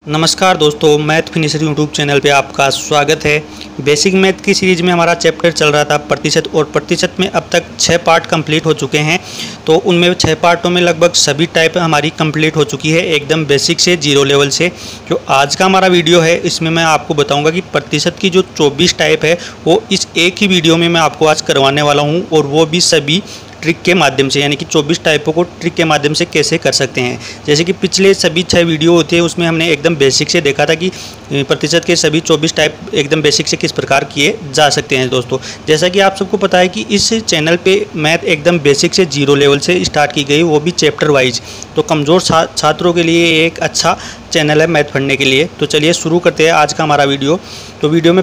नमस्कार दोस्तों, math finisher YouTube channel पे आपका स्वागत है। बेसिक मैथ की सीरीज़ में हमारा चैप्टर चल रहा था प्रतिशत, और प्रतिशत में अब तक 6 पार्ट कंप्लीट हो चुके हैं। तो उनमें 6 पार्टों में लगभग सभी टाइप हमारी कंप्लीट हो चुकी है, एकदम बेसिक से जीरो लेवल से। जो आज का हमारा वीडियो है इसमें मैं आपको बताऊँगा कि प्रतिशत की जो 24 टाइप है वो इस एक ही वीडियो में मैं आपको आज करवाने वाला हूँ, और वो भी सभी ट्रिक के माध्यम से, यानी कि 24 टाइपों को ट्रिक के माध्यम से कैसे कर सकते हैं। जैसे कि पिछले सभी 6 वीडियो होते हैं उसमें हमने एकदम बेसिक से देखा था कि प्रतिशत के सभी 24 टाइप एकदम बेसिक से किस प्रकार किए जा सकते हैं। दोस्तों, जैसा कि आप सबको पता है कि इस चैनल पे मैथ एकदम बेसिक से जीरो लेवल से स्टार्ट की गई, वो भी चैप्टर वाइज। तो कमज़ोर छात्रों के लिए एक अच्छा चैनल है मैथ पढ़ने के लिए। तो चलिए शुरू करते हैं आज का हमारा वीडियो। तो वीडियो में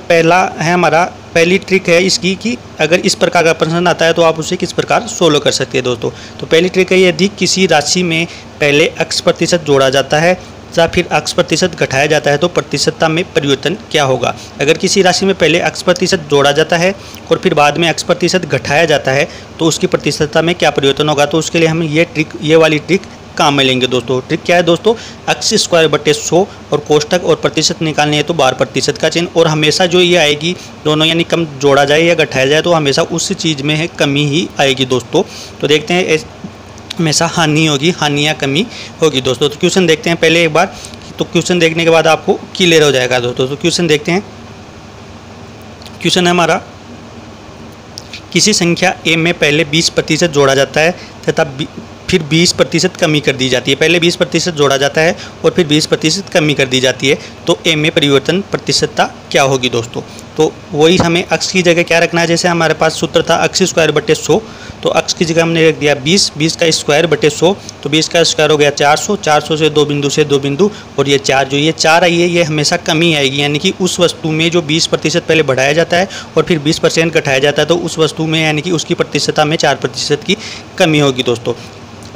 पहली ट्रिक है इसकी कि अगर इस प्रकार का प्रश्न आता है तो आप उसे किस प्रकार सोल्व कर सकते हैं। दोस्तों, तो पहली ट्रिक है, यदि किसी राशि में पहले x प्रतिशत जोड़ा जाता है या फिर x प्रतिशत घटाया जाता है तो प्रतिशतता में परिवर्तन क्या होगा। अगर किसी राशि में पहले x प्रतिशत जोड़ा जाता है और फिर बाद में x प्रतिशत घटाया जाता है तो उसकी प्रतिशतता में क्या परिवर्तन होगा। तो उसके लिए हम ये वाली ट्रिक काम में लेंगे। दोस्तों, ट्रिक क्या है दोस्तों, x²/100 और कोष्ठक और प्रतिशत निकालनी है तो बार प्रतिशत का चिन्ह, और हमेशा जो ये आएगी दोनों, यानी कम जोड़ा जाए या घटाया जाए तो हमेशा उस चीज़ में है कमी ही आएगी। दोस्तों, तो देखते हैं हमेशा हानि होगी, हानि या कमी होगी। दोस्तों, तो क्वेश्चन देखते हैं पहले एक बार। तो क्वेश्चन देखने के बाद आपको क्लियर हो जाएगा। दोस्तों, तो क्वेश्चन देखते हैं। क्वेश्चन है हमारा, किसी संख्या a में पहले 20% जोड़ा जाता है तथा फिर 20% कमी कर दी जाती है। पहले 20% जोड़ा जाता है और फिर 20% कमी कर दी जाती है तो a में परिवर्तन प्रतिशतता क्या होगी। दोस्तों, तो वही हमें x की जगह क्या रखना है। जैसे हमारे पास सूत्र था x²/100, तो x की जगह हमने रख दिया 20, 20 का स्क्वायर/100, तो 20 का स्क्वायर हो गया 400, 400 से दो बिंदु, और ये 4 जो ये 4 आई है ये हमेशा कमी आएगी, यानी कि उस वस्तु में जो 20% पहले बढ़ाया जाता है और फिर 20% घटाया जाता है तो उस वस्तु में यानी कि उसकी प्रतिशतता में 4% की कमी होगी। दोस्तों,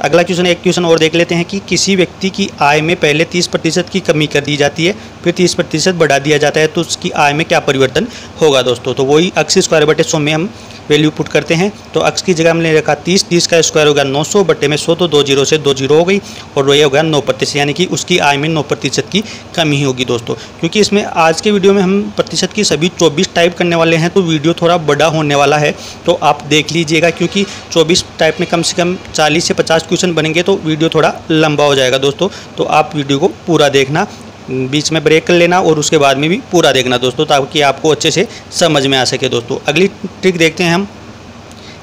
अगला क्वेश्चन, एक क्वेश्चन और देख लेते हैं कि किसी व्यक्ति की आय में पहले 30% की कमी कर दी जाती है फिर 30% बढ़ा दिया जाता है तो उसकी आय में क्या परिवर्तन होगा। दोस्तों, तो वही x² में हम वैल्यू पुट करते हैं। तो x की जगह हमने रखा 30, 30 का स्क्वायर हो गया 900 बटे में 100, तो 2 जीरो से 2 जीरो हो गई, और ये हो गया 9%, यानी कि उसकी आय में 9% की कमी होगी। दोस्तों, क्योंकि इसमें आज के वीडियो में हम प्रतिशत की सभी 24 टाइप करने वाले हैं तो वीडियो थोड़ा बड़ा होने वाला है, तो आप देख लीजिएगा, क्योंकि 24 टाइप में कम से कम 40 से 50 क्वेश्चन बनेंगे तो वीडियो थोड़ा लंबा हो जाएगा। दोस्तों, तो आप वीडियो को पूरा देखना, बीच में ब्रेक कर लेना और उसके बाद में भी पूरा देखना दोस्तों, ताकि आपको अच्छे से समझ में आ सके। दोस्तों, अगली ट्रिक देखते हैं हम।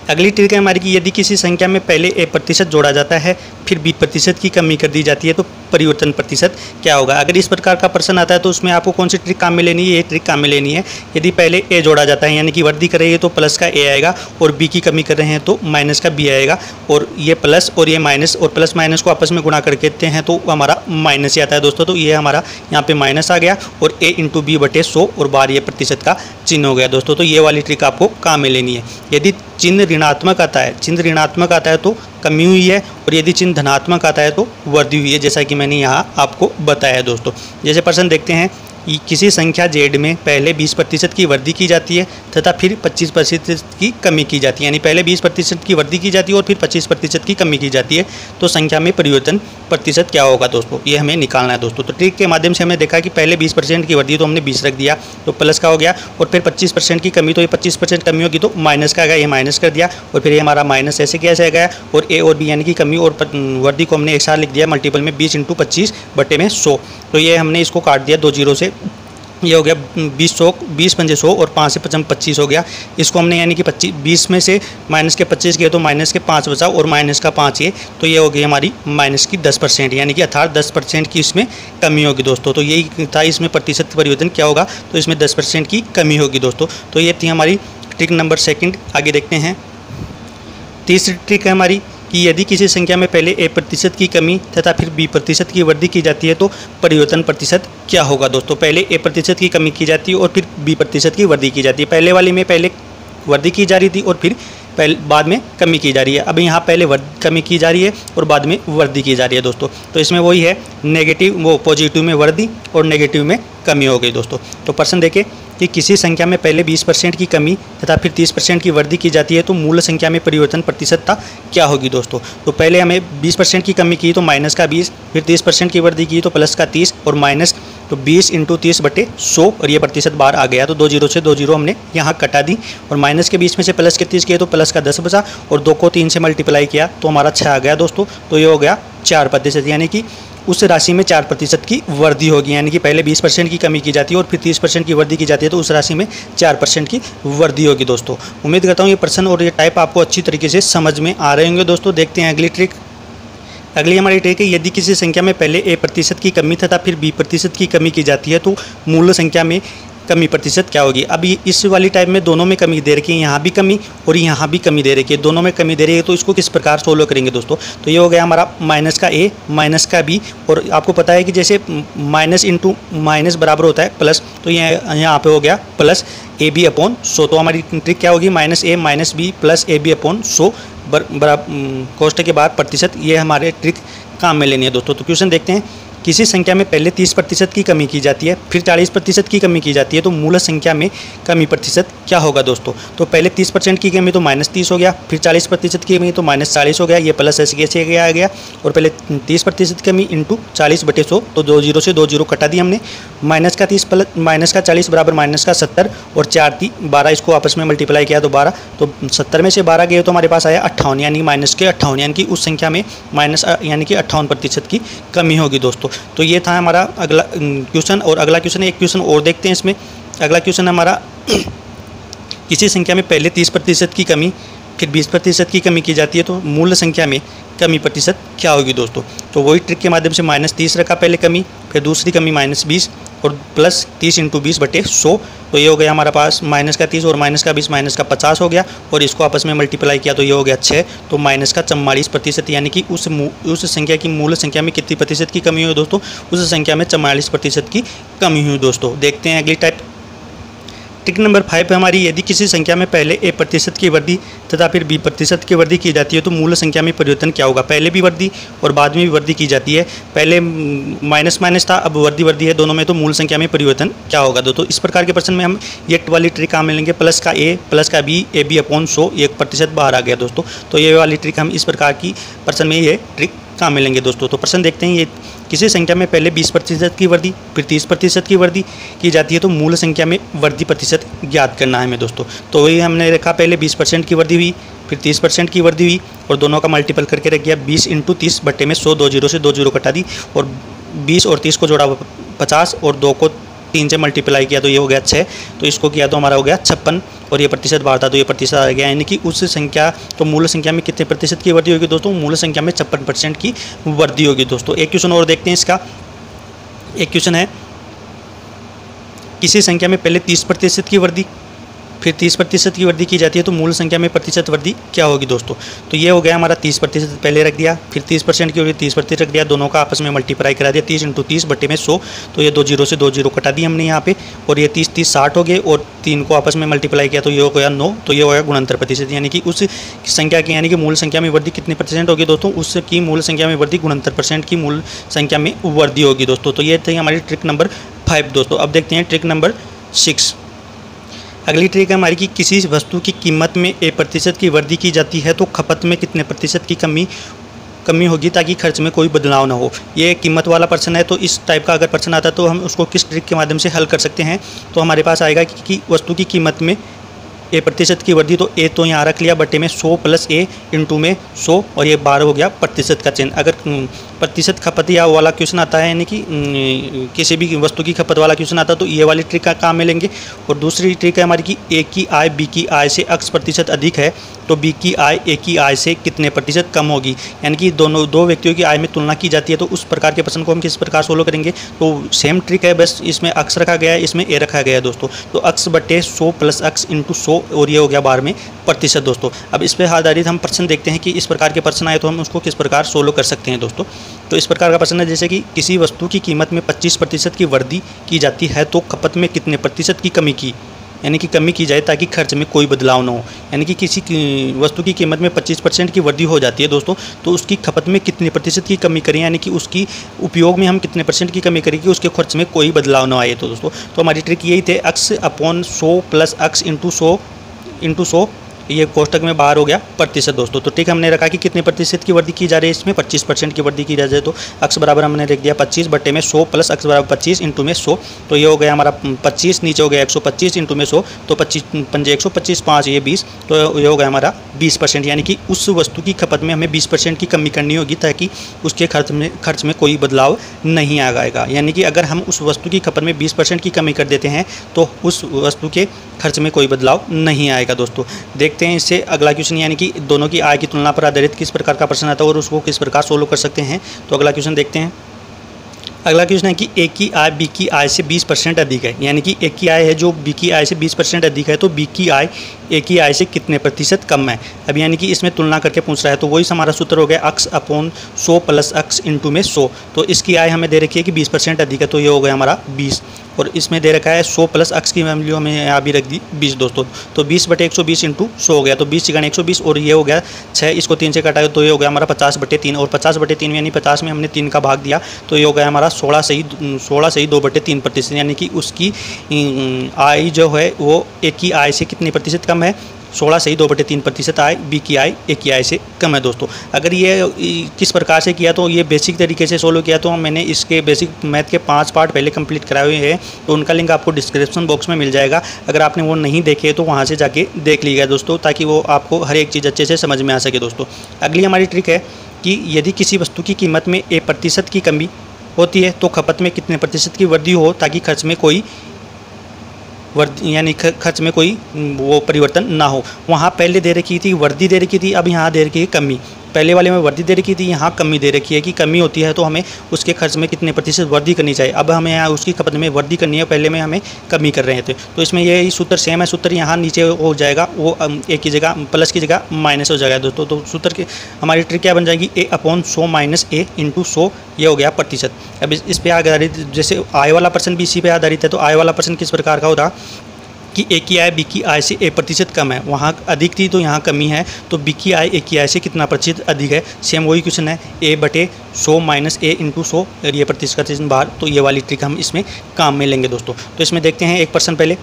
अगली ट्रिक है हमारी कि यदि किसी संख्या में पहले a% जोड़ा जाता है फिर b% की कमी कर दी जाती है तो परिवर्तन प्रतिशत क्या होगा। अगर इस प्रकार का प्रश्न आता है तो उसमें आपको कौन सी ट्रिक काम में लेनी है, ये ट्रिक काम में लेनी है। यदि पहले a जोड़ा जाता है, यानी कि वृद्धि कर रही है तो प्लस का a आएगा, और b की कमी कर रहे हैं तो माइनस का b आएगा, और ये प्लस और ये माइनस, और प्लस माइनस को आपस में गुणा करके देते हैं तो हमारा माइनस ही आता है। दोस्तों, तो ये हमारा यहाँ पे माइनस आ गया, और a×b/100 और बार ये प्रतिशत का चिन्ह हो गया। दोस्तों, तो ये वाली ट्रिक आपको काम में लेनी है। यदि चिन्ह ऋणात्मक आता है तो कमी हुई है, और यदि चिन्ह धनात्मक आता है तो वृद्धि हुई है, जैसा कि मैंने यहाँ आपको बताया। दोस्तों, जैसे प्रश्न देखते हैं, किसी संख्या z में पहले 20% की वृद्धि की जाती है तथा फिर 25% की कमी की जाती है, यानी पहले 20% की वृद्धि की जाती है और फिर 25% की कमी की जाती है तो संख्या में परिवर्तन प्रतिशत क्या होगा। दोस्तों, ये हमें निकालना है। दोस्तों, तो ट्रिक के माध्यम से हमने देखा कि पहले 20% की वृद्धि तो हमने 20 रख दिया तो प्लस का हो गया, और फिर 25% की कमी तो ये 25% कमी होगी तो माइनस का आ गया, ये माइनस कर दिया, और फिर ये हमारा माइनस ऐसे कैसे आ गया, और a और b यानी कि कमी और वृद्धि को हमने एक साथ लिख दिया मल्टीपल में 20×25/100। तो ये हमने इसको काट दिया 2 जीरो से, ये हो गया 20×100 और 5 से 25 हो गया। इसको हमने यानी कि 20 में से माइनस के 25 किए तो माइनस के 5 बचा, और माइनस का 5 ये, तो ये हो गई हमारी माइनस की 10%, यानी कि अर्थात 10% की इसमें कमी होगी। दोस्तों, तो यही था इसमें प्रतिशत परिवर्तन क्या होगा, तो इसमें 10% की कमी होगी। दोस्तों, तो ये थी हमारी ट्रिक नंबर 2। आगे देखते हैं। तीसरी ट्रिक है हमारी कि यदि किसी संख्या में पहले a% की कमी तथा फिर b% की वृद्धि की जाती है तो परिवर्तन प्रतिशत क्या होगा। दोस्तों, पहले a% की कमी की जाती है और फिर b% की वृद्धि की जाती है। पहले वाली में पहले वृद्धि की जा रही थी और फिर बाद में कमी की जा रही है। अब यहाँ पहले कमी की जा रही है और बाद में वृद्धि की जा रही है। दोस्तों, तो इसमें वही है, पॉजिटिव में वृद्धि और नेगेटिव में कमी हो गई। दोस्तों, तो प्रश्न देखें कि किसी संख्या में पहले 20% की कमी तथा फिर 30% की वृद्धि की जाती है तो मूल संख्या में परिवर्तन प्रतिशतता क्या होगी। दोस्तों, तो पहले हमें 20% की कमी की तो माइनस का 20, फिर 30% की वृद्धि की तो प्लस का 30, और माइनस तो 20 × 30/100 और ये प्रतिशत बाहर आ गया। तो 2 जीरो से 2 जीरो हमने यहाँ कटा दी और माइनस के 20 में से प्लस के 30 किए तो प्लस का 10 बचा और 2 को 3 से मल्टीप्लाई किया तो हमारा 6 आ गया दोस्तों। तो ये हो गया 4%, यानी कि उस राशि में 4% की वृद्धि होगी। यानी कि पहले 20% की कमी की जाती है और फिर 30% की वृद्धि की जाती है, तो उस राशि में 4% की वृद्धि होगी दोस्तों। उम्मीद करता हूँ ये प्रश्न और ये टाइप आपको अच्छी तरीके से समझ में आ रहे होंगे दोस्तों। देखते हैं अगली ट्रिक। अगली हमारी ट्रिक है, यदि किसी संख्या में पहले a% की कमी तथा फिर b% की कमी की जाती है तो मूल संख्या में कमी प्रतिशत क्या होगी। अब इस वाली टाइप में दोनों में कमी दे रखी है, यहाँ भी कमी और यहाँ भी कमी दे रखी है, दोनों में कमी दे रही है। तो इसको किस प्रकार सोल्व करेंगे दोस्तों। तो ये हो गया हमारा माइनस का a माइनस का b, और आपको पता है कि जैसे माइनस इंटू माइनस बराबर होता है प्लस, तो यहाँ पे हो गया प्लस AB/100। तो हमारी ट्रिक क्या होगी, -a minus b plus AB/100 बराबर कोष्ठक के बाद प्रतिशत। ये हमारे ट्रिक काम में लेनी है दोस्तों। तो क्वेश्चन देखते हैं। किसी संख्या में पहले 30% की कमी की जाती है फिर 40% की कमी की जाती है तो मूल संख्या में कमी प्रतिशत क्या होगा दोस्तों। तो पहले 30% की कमी तो -30 हो गया, फिर 40% की कमी तो -40 हो गया, ये प्लस ऐसे कैसे आ गया। और पहले 30% की कमी इंटू 40/100, तो 2 जीरो से 2 जीरो कटा दी हमने। माइनस का 40 बराबर माइनस का 70 और 4 × 12, इसको आपस में मल्टीप्लाई किया तो 12, तो 70 में से 12 गए तो हमारे पास आया 58, यानी माइनस के 58, यानी कि उस संख्या में माइनस यानी कि 58% की कमी होगी दोस्तों। तो ये था हमारा अगला क्वेश्चन। और अगला क्वेश्चन, एक क्वेश्चन और देखते हैं इसमें। अगला क्वेश्चन हमारा किसी संख्या में पहले 30% की कमी फिर 20% की कमी की जाती है तो मूल संख्या में कमी प्रतिशत क्या होगी दोस्तों। तो वही ट्रिक के माध्यम से -30 रखा पहले कमी, फिर दूसरी कमी -20 और प्लस 30 × 20/100। तो ये हो गया हमारा पास माइनस का 30 और माइनस का 20 माइनस का 50 हो गया, और इसको आपस में मल्टीप्लाई किया तो ये हो गया 6, तो माइनस का 44%, यानी कि उस संख्या की मूल संख्या में कितनी प्रतिशत की कमी हुई दोस्तों, उस संख्या में 44% की कमी हुई दोस्तों। देखते हैं अगली टाइप। ट्रिक नंबर 5 है हमारी, यदि किसी संख्या में पहले a% की वृद्धि तथा फिर b% की वृद्धि की जाती है तो मूल संख्या में परिवर्तन क्या होगा। पहले भी वृद्धि और बाद में भी वृद्धि की जाती है, पहले माइनस माइनस था अब वृद्धि है दोनों में, तो मूल संख्या में परिवर्तन क्या होगा दोस्तों। इस प्रकार के प्रश्न में हम ये वाली ट्रिक काम में लेंगे, प्लस का a प्लस का b AB/100, 1% बाहर आ गया दोस्तों। तो ये वाली ट्रिक हम इस प्रकार की प्रश्न में ये ट्रिक काम में लेंगे दोस्तों। तो प्रश्न देखते हैं। ये किसी संख्या में पहले 20% की वृद्धि फिर 30% की वृद्धि की जाती है तो मूल संख्या में वृद्धि प्रतिशत ज्ञात करना है हमें दोस्तों। तो वही हमने रखा, पहले 20% की वृद्धि हुई फिर 30% की वृद्धि हुई और दोनों का मल्टीपल करके रख गया 20 × 30/100, 2 जीरो से 2 जीरो कटा दी और 20 और 30 को जोड़ा 50 और 2 को 3 से मल्टीप्लाई किया तो ये हो गया 6, तो इसको किया तो हमारा हो गया 56 और ये प्रतिशत बाहर था तो ये प्रतिशत आ गया। यानी कि उस संख्या तो मूल संख्या में कितने प्रतिशत की वृद्धि होगी दोस्तों, मूल संख्या में 56% की वृद्धि होगी दोस्तों। एक क्वेश्चन और देखते हैं इसका। एक क्वेश्चन है, किसी संख्या में पहले 30% की वृद्धि फिर 30% की वृद्धि की जाती है तो मूल संख्या में प्रतिशत वृद्धि क्या होगी दोस्तों। तो ये हो गया हमारा 30% पहले रख दिया, फिर 30% की वृद्धि 30% रख दिया, दोनों का आपस में मल्टीप्लाई करा दिया 30 × 30/100, तो ये 2 जीरो से 2 जीरो कटा दिए हमने यहाँ पे और ये 30 30 60 हो गए और 3 को आपस में मल्टीप्लाई किया तो ये हो गया 9, तो ये हो गया गुणनतर प्रतिशत। यानी कि उस संख्या की यानी कि मूल संख्या में वृद्धि कितने % होगी दोस्तों, उसकी मूल संख्या में वृद्धि गुणनतर % की मूल संख्या में वृद्धि होगी दोस्तों। तो ये थी हमारी ट्रिक नंबर 5 दोस्तों। अब देखते हैं ट्रिक नंबर 6। अगली ट्रिक है हमारी कि किसी वस्तु की कीमत में a% की वृद्धि की जाती है तो खपत में कितने प्रतिशत की कमी होगी ताकि खर्च में कोई बदलाव ना हो। ये कीमत वाला प्रश्न है, तो इस टाइप का अगर प्रश्न आता है तो हम उसको किस ट्रिक के माध्यम से हल कर सकते हैं। तो हमारे पास आएगा कि वस्तु की कीमत में a% की वृद्धि, तो a तो यहाँ रख लिया बटे में 100 प्लस a इंटू में 100 और ये 12 हो गया प्रतिशत का चिन्ह। अगर प्रतिशत खपत या वाला क्वेश्चन आता है यानी कि किसी भी वस्तु की खपत वाला क्वेश्चन आता है तो ये वाली ट्रिक का काम में लेंगे। और दूसरी ट्रिक है हमारी कि a की आय b की आय से x% अधिक है तो b की आय a की आय से कितने प्रतिशत कम होगी। यानी कि दो व्यक्तियों की आय में तुलना की जाती है तो उस प्रकार के प्रश्न को हम किस प्रकार सोल्व करेंगे। तो सेम ट्रिक है, बस इसमें x रखा गया है, इसमें a रखा गया है दोस्तों। तो x बटे 100 प्लस x इंटू 100 और ये हो गया 12 में प्रतिशत दोस्तों। अब इस पर आधारित हम प्रश्न देखते हैं कि इस प्रकार के प्रश्न आए तो हम उसको किस प्रकार सोल्व कर सकते हैं दोस्तों। तो इस प्रकार का प्रश्न है जैसे कि किसी वस्तु की कीमत में 25% की वृद्धि की जाती है तो खपत में कितने प्रतिशत की कमी की जाए ताकि खर्च में कोई बदलाव न हो। यानी कि किसी वस्तु की कीमत में 25% की वृद्धि हो जाती है दोस्तों, तो उसकी खपत में कितने प्रतिशत की कमी करें, यानी कि उसकी उपयोग में हम कितने % की कमी करें कि उसके खर्च में कोई बदलाव न आए। तो दोस्तों तो हमारी ट्रिक यही थे x/100 प्लस x इंटू 100 ये कोष्टक में बाहर हो गया प्रतिशत दोस्तों। तो ट्रिक हमने रखा कि कितने प्रतिशत की वृद्धि की जा रही है, इसमें 25% की वृद्धि की जा रही है। तो अक्स बराबर हमने लिख दिया 25 बटे में 100 प्लस अक्स बराबर 25 इंटू में 100। तो ये हो गया हमारा 25, नीचे हो गया 125 इंटू में 100, तो 25 पंजे 125, 5 ये 20, तो ये हो गया हमारा 20%। यानी कि उस वस्तु की खपत में हमें 20% की कमी करनी होगी ताकि उसके खर्च में कोई बदलाव नहीं आएगा। यानी कि अगर हम उस वस्तु की खपत में 20% की कमी कर देते हैं तो उस वस्तु के खर्च में कोई बदलाव नहीं आएगा दोस्तों। देखते हैं इससे अगला क्वेश्चन, यानी कि दोनों की आय की तुलना पर आधारित किस प्रकार का प्रश्न आता है और उसको किस प्रकार सोल्व कर सकते हैं। तो अगला क्वेश्चन देखते हैं। अगला क्वेश्चन है कि ए की आय बी की आय से 20% अधिक है। यानी कि ए की आय है जो बी की आय से 20% अधिक है, तो बी की आय ए की आय से कितने प्रतिशत कम है। अब यानी कि इसमें तुलना करके पूछ रहा है, तो वही हमारा सूत्र हो गया अक्स अपॉन 100 प्लस अक्स इंटू में 100। तो इसकी आय हमें दे रखी है कि 20% अधिक है, तो ये हो गया हमारा 20, और इसमें दे रखा है 100 प्लस अक्स की वैल्यू हमें यहाँ भी रख दी 20 दोस्तों। तो 20 बटे 120 इंटू 100 हो गया, तो 20 चिकन 120, और ये हो गया 6, इसको 3 से काटा तो ये हो गया हमारा 50 बटे 3, और 50 बटे 3 यानी 50 में हमने 3 का भाग दिया, तो ये हो गया हमारा 16 से ही 2 बटे 3%। यानी कि उसकी आय जो है वो ए की आय से कितने प्रतिशत कम है, 16 से ही 2 बटे 3% आय बी की आय ए की आय से कम है दोस्तों। अगर ये किस प्रकार से किया, तो ये बेसिक तरीके से सोल्व किया, तो मैंने इसके बेसिक मैथ के 5 पार्ट पहले कंप्लीट कराए हुए हैं, तो उनका लिंक आपको डिस्क्रिप्शन बॉक्स में मिल जाएगा। अगर आपने वो नहीं देखे तो वहाँ से जाके देख लीजिएगा दोस्तों, ताकि वो आपको हर एक चीज़ अच्छे से समझ में आ सके दोस्तों। अगली हमारी ट्रिक है कि यदि किसी वस्तु की कीमत में A% की कमी होती है तो खपत में कितने प्रतिशत की वृद्धि हो ताकि खर्च में कोई खर्च में कोई वो परिवर्तन ना हो। वहाँ पहले दे रखी थी वृद्धि दे रखी थी, अब यहाँ दे रखी है कमी। पहले वाले में वृद्धि दे रखी थी, यहाँ कमी दे रखी है कि कमी होती है तो हमें उसके खर्च में कितने प्रतिशत वृद्धि करनी चाहिए। अब हमें यहाँ उसकी खपत में वृद्धि करनी है, पहले में हमें कमी कर रहे थे। तो इसमें यही सूत्र सेम है, सूत्र यहाँ नीचे हो जाएगा, वो ए की जगह प्लस की जगह माइनस हो जाएगा दोस्तों। तो सूत्र की हमारी ट्रिक क्या बन जाएगी, A upon 100 minus A into 100, ये हो गया प्रतिशत। अब इस पर आधारित, जैसे आय वाला पर्सन भी इसी पे आधारित है, तो आय वाला पर्सन किस प्रकार का होता कि ए की आय बी की आय से A% कम है, वहाँ अधिक थी तो यहाँ कमी है, तो बी की आय ए की आय से कितना प्रतिशत अधिक है। सेम वही क्वेश्चन है, A बटे 100 माइनस A इंटू 100, और ये प्रतिशत का बाहर, तो ये वाली ट्रिक हम इसमें काम में लेंगे दोस्तों। तो इसमें देखते हैं 1% पहले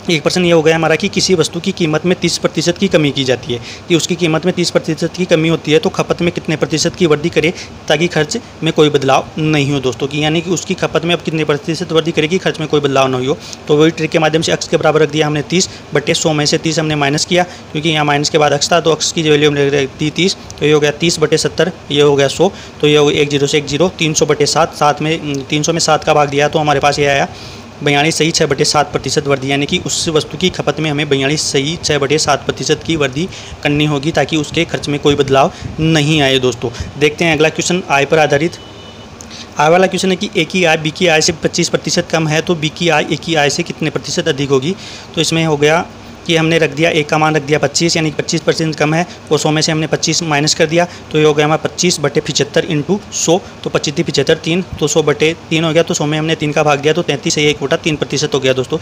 1% ये हो गया हमारा कि किसी वस्तु की कीमत में 30% की कमी की जाती है, कि उसकी कीमत में 30% की कमी होती है तो खपत में कितने प्रतिशत की वृद्धि करे ताकि खर्च में कोई बदलाव नहीं हो दोस्तों। कि यानी कि उसकी खपत में अब कितने प्रतिशत वृद्धि करेगी, खर्च में कोई बदलाव नहीं हो। तो वही ट्रिक के माध्यम से अक्स के बराबर रख दिया हमने 30 बटे 100 में से 30 हमने माइनस किया, क्योंकि यहाँ माइनस के बाद अक्स था, तो अक्स की वैल्यू हमने रख दी 30, तो ये हो गया 30 बटे 70, ये हो गया 100, तो ये हो गया 1 0 से 1 0, 300 बटे 7, 7 में 300 में 7 का भाग दिया, तो हमारे पास ये आया 42 सही 6 बटे 7% वृद्धि। यानी कि उस वस्तु की खपत में हमें 42 सही 6 बटे 7% की वृद्धि करनी होगी ताकि उसके खर्च में कोई बदलाव नहीं आए दोस्तों। देखते हैं अगला क्वेश्चन आय पर आधारित। आय वाला क्वेश्चन है कि ए की आय बी की आय से 25% कम है तो बी की आय ए की आय से कितने प्रतिशत अधिक होगी। तो इसमें हो गया कि हमने रख दिया एक का मान रख दिया 25, यानी 25% कम है, और 100 में से हमने 25 माइनस कर दिया, तो ये हो गया हमारा 25 बटे 75 इंटू 100, तो 25 75 3, तो 100 बटे 3 हो गया, तो 100 में हमने 3 का भाग दिया, तो 33 से 1/3% हो गया दोस्तों।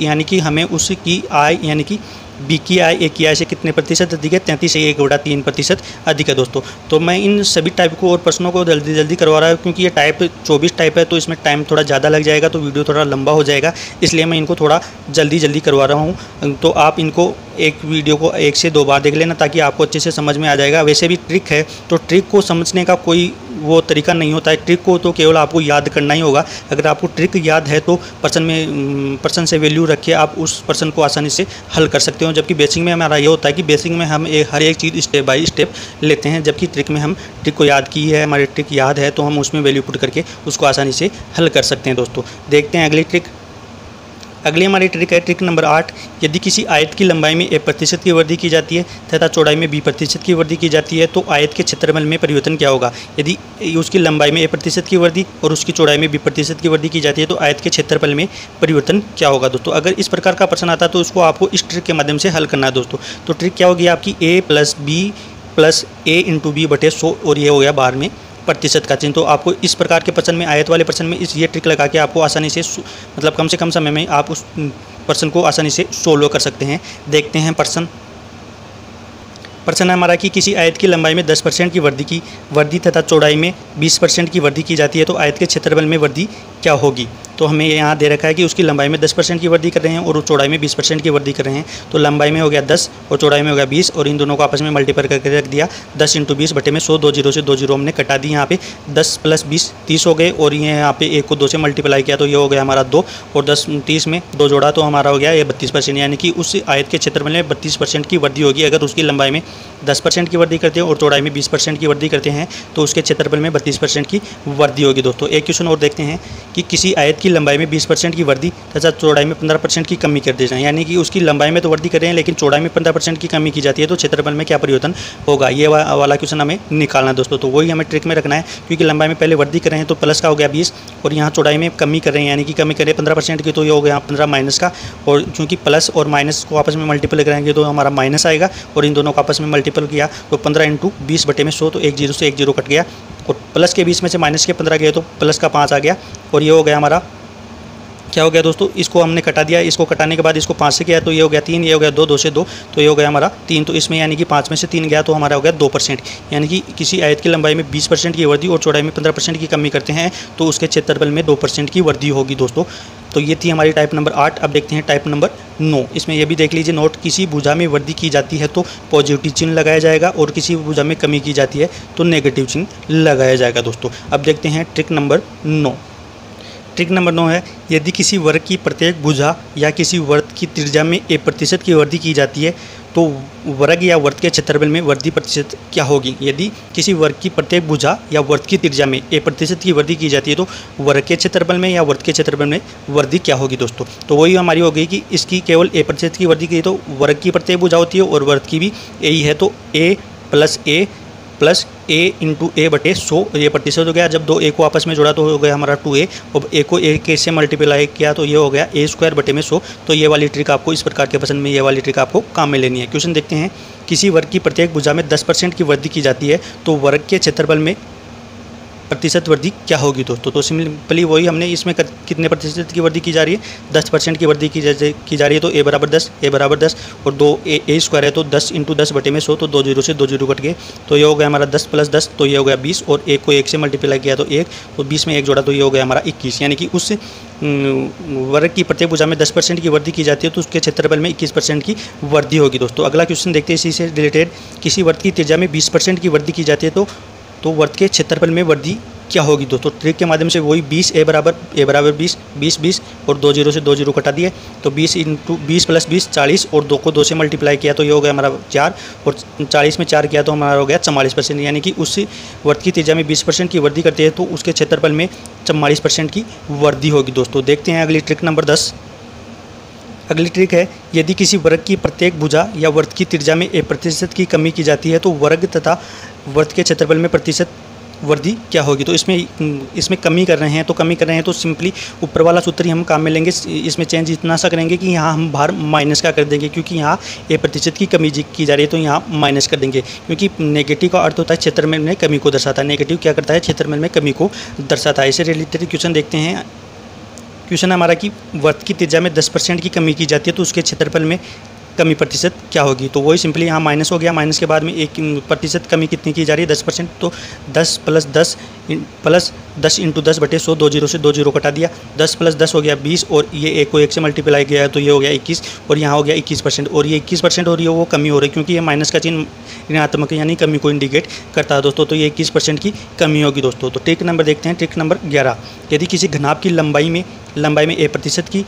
यानी कि हमें उसकी आय यानी कि बी की आय ए की आय से कितने प्रतिशत अधिक है, 33 से 1/3% अधिक है दोस्तों। तो मैं इन सभी टाइप को और प्रश्नों को जल्दी जल्दी करवा रहा हूँ, क्योंकि ये टाइप 24 टाइप है, तो इसमें टाइम थोड़ा ज़्यादा लग जाएगा, तो वीडियो थोड़ा लंबा हो जाएगा, इसलिए मैं इनको थोड़ा जल्दी करवा रहा हूँ। तो आप इनको एक वीडियो को 1 से 2 बार देख लेना ताकि आपको अच्छे से समझ में आ जाएगा। वैसे भी ट्रिक है, तो ट्रिक को समझने का कोई वो तरीका नहीं होता है, ट्रिक को तो केवल आपको याद करना ही होगा। अगर आपको ट्रिक याद है तो पर्सन से वैल्यू रख के आप उस पर्सन को आसानी से हल कर सकते हो। जबकि बेसिक में हमारा ये होता है कि बेसिक में हम हर एक चीज़ स्टेप बाय स्टेप लेते हैं, जबकि ट्रिक में हम ट्रिक को याद की है, हमारी ट्रिक याद है, तो हम उसमें वैल्यू पुट करके उसको आसानी से हल कर सकते हैं दोस्तों। देखते हैं अगली ट्रिक। अगली हमारी ट्रिक है ट्रिक नंबर 8। यदि किसी आयत की लंबाई में A% की वृद्धि की जाती है तथा चौड़ाई में B% की वृद्धि की जाती है तो आयत के क्षेत्रफल में परिवर्तन क्या होगा। यदि उसकी लंबाई में A% की वृद्धि और उसकी चौड़ाई में B% की वृद्धि की जाती है तो आयत के क्षेत्रफल में परिवर्तन क्या होगा दोस्तों। अगर इस प्रकार का प्रश्न आता है तो उसको आपको इस ट्रिक के माध्यम से हल करना है दोस्तों। तो ट्रिक क्या होगी आपकी A + B + A × B बटे 100, और ये हो गया बार में प्रतिशत का चिन्ह। तो आपको इस प्रकार के प्रश्न में, आयत वाले प्रश्न में ये ट्रिक लगा के आपको आसानी से मतलब कम से कम समय में आप उस प्रश्न को आसानी से सोल्व कर सकते हैं। देखते हैं प्रश्न है हमारा कि किसी आयत की लंबाई में 10% की वृद्धि तथा चौड़ाई में 20% की वृद्धि की जाती है तो आयत के क्षेत्रफल में वृद्धि क्या होगी। तो हमें यहाँ दे रखा है कि उसकी लंबाई में 10% की वृद्धि कर रहे हैं और चौड़ाई में 20% की वृद्धि कर रहे हैं। तो लंबाई में हो गया 10 और चौड़ाई में हो गया 20 और इन दोनों को आपस में मल्टीप्लाई करके रख दिया। 10 × 20 बटे में 100, 2 जीरो से 2 जीरो हमने कटा दी। यहाँ पे 10 + 20 30 हो गए और ये यहाँ पे 1 को 2 से मल्टीप्लाई किया तो ये हो गया हमारा 2 और 10 30 में 2 जोड़ा तो हमारा हो गया ये 32%, यानी कि उस आयत के क्षेत्रफल में 32% की वृद्धि होगी। अगर उसकी लंबाई में 10% की वृद्धि करते हैं और चौड़ाई में 20% की वृद्धि करते हैं तो उसके क्षेत्रफल में 32% की वृद्धि होगी। दोस्तों एक क्वेश्चन और देखते हैं कि किसी आयत की लंबाई में 20% की वृद्धि तथा चौड़ाई में 15% की कमी कर दी जाए, यानी कि उसकी लंबाई में तो वृद्धि कर रहे हैं लेकिन चौड़ाई में 15% की कमी की जाती है तो क्षेत्रफल में क्या परिवर्तन होगा, ये वाला क्वेश्चन हमें निकालना है। दोस्तों तो वही हमें ट्रिक में रखना है, क्योंकि लंबाई में पहले वृद्धि कर रहे हैं तो प्लस का हो गया 20 और यहाँ चौड़ाई में कमी कर रहे हैं, यानी कि कमी करें 15% की तो ये हो गया 15 माइनस का, और क्योंकि प्लस और माइनस को आपस में मल्टीपल करेंगे तो हमारा माइनस आएगा और इन दोनों को आपस में मल्टीपल किया तो 15 × 20 बटे में 100 तो 1 जीरो से 1 जीरो कट गया और प्लस के 20 में से माइनस के 15 गए तो प्लस का 5 आ गया और ये हो गया हमारा क्या हो गया दोस्तों, इसको हमने कटा दिया। इसको कटाने के बाद इसको 5 से किया तो ये हो गया 3, ये हो गया 2, 2 से 2 तो ये हो गया हमारा 3। तो इसमें यानी कि 5 में से 3 गया तो हमारा हो गया 2%, यानी कि किसी आयत की लंबाई में 20% की वृद्धि और चौड़ाई में 15% की कमी करते हैं तो उसके क्षेत्रफल में 2% की वृद्धि होगी। दोस्तों तो ये थी हमारी टाइप नंबर 8। अब देखते हैं टाइप नंबर 9। इसमें यह भी देख लीजिए नोट, किसी भुजा में वृद्धि की जाती है तो पॉजिटिव चिन्ह लगाया जाएगा और किसी भुजा में कमी की जाती है तो नेगेटिव चिन्ह लगाया जाएगा। दोस्तों अब देखते हैं ट्रिक नंबर 9। ट्रिक नंबर 9 है, यदि किसी वर्ग की प्रत्येक भुजा या किसी वर्ग की त्रिज्या में 1% की वृद्धि की जाती है तो वर्ग या वर्ग के क्षेत्रफल में वृद्धि प्रतिशत क्या होगी। यदि किसी वर्ग की प्रत्येक भुजा या वर्ग की त्रिज्या में 1% की वृद्धि की जाती है तो वर्ग के क्षेत्रफल में या वर्ग के क्षेत्रफल में वृद्धि क्या होगी। दोस्तों तो वही हमारी हो गई कि इसकी केवल 1% की वृद्धि की तो वर्ग की प्रत्येक भुजा होती है और वर्ग की भी यही है तो a + a × a बटे 100 ये प्रतिशत हो गया। जब दो a को आपस में जोड़ा तो हो गया हमारा 2a और a को a के से मल्टीप्लाई किया तो ये हो गया a² बटे में 100। तो ये वाली ट्रिक आपको इस प्रकार के पसंद में ये वाली ट्रिक आपको काम में लेनी है। क्वेश्चन देखते हैं, किसी वर्ग की प्रत्येक भुजा में 10% की वृद्धि की जाती है तो वर्ग के क्षेत्रफल में प्रतिशत वृद्धि क्या होगी। दोस्तों तो सिंपली वही हमने इसमें कितने प्रतिशत की वृद्धि की जा रही है, 10% की वृद्धि की जा रही है तो a = 10 और 2a² है तो 10 × 10 बटे में 100 तो 2 जीरो से 2 जीरो कट गए तो ये हो गया हमारा 10 + 10 तो ये हो गया 20 और 1 को 1 से मल्टीप्लाई किया तो 1 तो 20 में 1 जोड़ा तो ये हो गया हमारा 21, यानी कि उस वर्ग की प्रत्येक भुजा में 10% की वृद्धि की जाती है तो उसके क्षेत्रफल में 21% की वृद्धि होगी। दोस्तों अगला क्वेश्चन देखते हैं इसी से रिलेटेड, किसी वर्ग की त्रिज्या में 20% की वृद्धि की जाती है तो वर्ग के क्षेत्रफल में वृद्धि क्या होगी। दोस्तों ट्रिक के माध्यम से वही 20 a = 20 और 2 जीरो से 2 जीरो कटा दिए तो 20 × 20 + 20 40 और 2 को 2 से मल्टीप्लाई किया तो ये हो गया हमारा 4 और 40 में 4 किया तो हमारा हो गया 44%, यानी कि उस वर्ग की त्रिज्या में 20% की वृद्धि करते हैं तो उसके क्षेत्रफल में 44% की वृद्धि होगी। दोस्तों देखते हैं अगली ट्रिक नंबर 10। अगली ट्रिक है, यदि किसी वर्ग की प्रत्येक भुजा या वर्ग की त्रिज्या में 1% की कमी की जाती है तो वर्ग तथा वर्ग के क्षेत्रफल में प्रतिशत वृद्धि क्या होगी। तो इसमें कमी कर रहे हैं तो सिंपली ऊपर वाला सूत्र ही हम काम में लेंगे। इसमें चेंज इतना सा करेंगे कि यहाँ हम बाहर माइनस का कर देंगे, क्योंकि यहाँ 1% की कमी की जा रही है तो यहाँ माइनस कर देंगे, क्योंकि नेगेटिव का अर्थ होता है क्षेत्रफल में कमी को दर्शाता है। नेगेटिव क्या करता है, क्षेत्रफल में कमी को दर्शाता है। इससे रिलेटेड क्वेश्चन देखते हैं। क्वेश्चन हमारा कि वर्ग की त्रिज्या में 10% की कमी की जाती है तो उसके क्षेत्रफल में कमी प्रतिशत क्या होगी। तो वही सिंपली यहाँ माइनस हो गया, माइनस के बाद में 1% कमी कितनी की जा रही है 10%, तो 10 + 10 × 10 बटे 100 2 जीरो से 2 जीरो कटा दिया, 10 + 10 हो गया 20 और ये 1 को 1 से मल्टीप्लाई किया तो ये हो गया 21 और यहाँ हो गया 21% और ये 21% हो रही है वो कमी हो रही है, क्योंकि ये माइनस का चिन्ह ऋणात्मक यानी कमी को इंडिकेट करता है। दोस्तों तो ये 21% की कमी होगी। दोस्तों तो ट्रिक नंबर देखते हैं, ट्रिक नंबर 11। यदि किसी घनाभ की लंबाई में a% की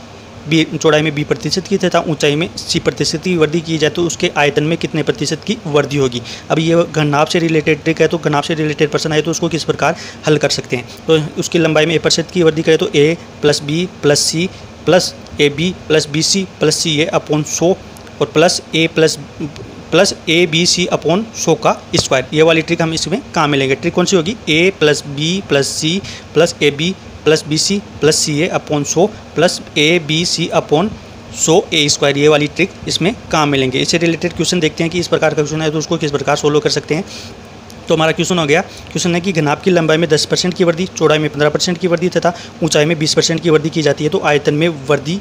चौड़ाई में b% की तथा ऊंचाई में c% की वृद्धि की जाए तो उसके आयतन में कितने प्रतिशत की वृद्धि होगी। अब ये घनाभ से रिलेटेड ट्रिक है, तो घनाभ से रिलेटेड प्रश्न आए तो उसको किस प्रकार हल कर सकते हैं। तो उसकी लंबाई में a% की वृद्धि करें तो a + b + c + ab + bc + ca upon 100 और प्लस abc/100 का स्क्वायर। ये वाली ट्रिक हम इसमें काम में लेंगे। ट्रिक कौन सी होगी, a + b + c + ab + bc + ca upon 100 + abc/100 a²। ये वाली ट्रिक इसमें काम में लेंगे। इससे रिलेटेड क्वेश्चन देखते हैं कि इस प्रकार का क्वेश्चन है तो उसको किस प्रकार सोल्व कर सकते हैं। तो हमारा क्वेश्चन हो गया, क्वेश्चन है कि घनाभ की लंबाई में 10% की वृद्धि, चौड़ाई में 15% की वृद्धि तथा ऊंचाई में 20% की वृद्धि की जाती है तो आयतन में वृद्धि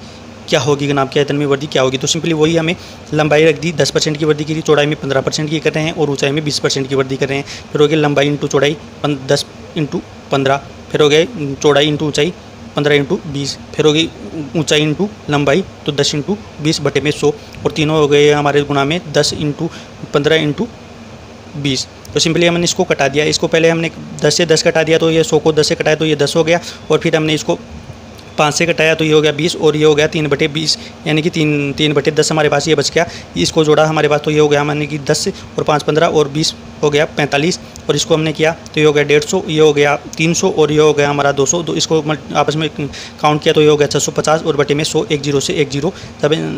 क्या होगी, घनाभ के आयतन में वृद्धि क्या होगी। तो सिंपली वही हमें लंबाई रख दी 10% की वृद्धि की, चौड़ाई में 15% की कर रहे हैं और ऊंचाई में 20% की वृद्धि कर रहे हैं। फिर हो गया लंबाई इंटू चौड़ाई 10 × 15, फिर हो गए चौड़ाई इंटू ऊंचाई 15 इंटू 20, फिर होगी ऊंचाई इंटू लंबाई तो 10 इंटू 20 बटे में 100, और तीनों हो गए हमारे गुणा में 10 इंटू 15 इंटू 20। तो सिंपली हमने इसको कटा दिया। इसको पहले हमने 10 से 10 कटा दिया तो ये 100 को 10 से कटाया तो ये 10 हो गया, और फिर हमने इसको 5 से कटाया तो ये हो गया 20, और ये हो गया 3/20, यानी कि 3/10 हमारे पास ये बच गया। इसको जोड़ा हमारे पास तो ये हो गया माने कि 10 और 5 15 और 20 हो गया 45, और इसको हमने किया तो ये हो गया 150, ये हो गया 300, और ये हो गया हमारा 200। तो इसको आपस में काउंट किया तो ये हो गया 650, और बटे में 100, 1 0 से 1 0।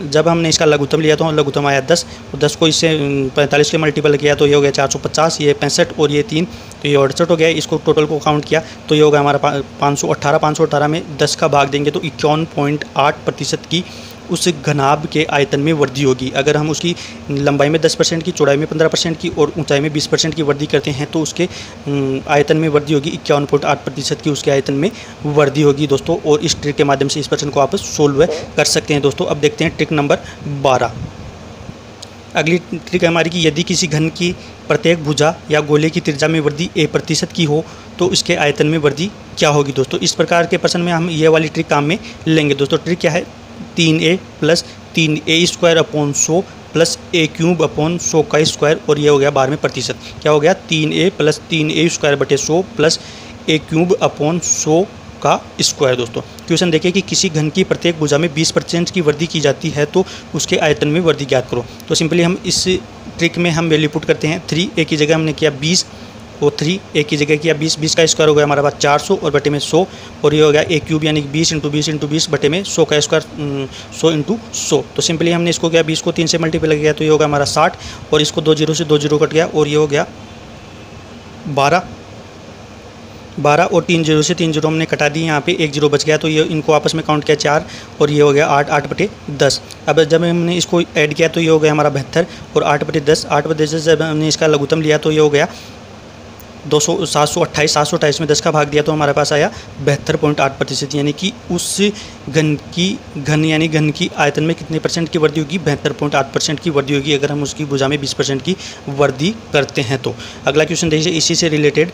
जब हमने इसका लघुत्तम लिया तो लघुत्तम आया 10, और 10 को इससे 45 के मल्टीपल किया तो ये हो गया 450, ये 65 और ये 3 तो ये 68 हो गया। इसको टोटल को काउंट किया तो ये होगा हमारा 518 में 10 का भाग देंगे तो 51.8% की उस घनाभ के आयतन में वृद्धि होगी। अगर हम उसकी लंबाई में 10% की, चौड़ाई में 15% की और ऊंचाई में 20% की वृद्धि करते हैं तो उसके आयतन में वृद्धि होगी 51.8% की उसके आयतन में वृद्धि होगी दोस्तों। और इस ट्रिक के माध्यम से इस प्रश्न को आप सोल्व कर सकते हैं दोस्तों। अब देखते हैं ट्रिक नंबर 12। अगली ट्रिक है हमारी कि यदि किसी घन की प्रत्येक भुजा या गोले की त्रिज्या में वृद्धि a% की हो तो इसके आयतन में वृद्धि क्या होगी दोस्तों। इस प्रकार के प्रश्न में हम ये वाली ट्रिक काम में लेंगे दोस्तों। ट्रिक क्या है, 3a + 3a² + 1³ / 100 का स्क्वायर, और ये हो गया 12%। क्या हो गया, 3a + 3a² बटे 100 + 1³ / 100 का स्क्वायर दोस्तों। क्वेश्चन देखिए कि किसी घन की प्रत्येक भुजा में 20% की वृद्धि की जाती है तो उसके आयतन में वृद्धि ज्ञात करो। तो सिंपली हम इस ट्रिक में हम वैल्यू पुट करते हैं। 3a की जगह हमने किया 20, और 3a की जगह किया 20, 20 का स्क्वायर हो गया हमारे पास 400, और बटे में 100, और ये हो गया a³ यानी 20 × 20 × 20 बटे में 100 का स्क्वायर 100 × 100। तो सिंपली हमने इसको किया 20 को 3 से मल्टीप्लाई किया तो ये होगा हमारा 60, और इसको 2 0 से 2 0 कट गया और ये हो गया 12 और 3 0 से 3 0 हमने कटा दी, यहाँ पे 1 0 बच गया तो ये इनको आपस में काउंट किया 4, और ये हो गया 8/10। अब जब हमने इसको ऐड किया तो ये हो गया हमारा 72, और 8/10 जब हमने इसका लघुत्तम लिया तो ये हो गया 728 में 10 का भाग दिया तो हमारे पास आया 72.8%, यानी कि उस घन की आयतन में कितने % की वृद्धि होगी, 72.8% की वृद्धि होगी अगर हम उसकी भुजा में 20% की वृद्धि करते हैं तो। अगला क्वेश्चन देखिए इसी से रिलेटेड।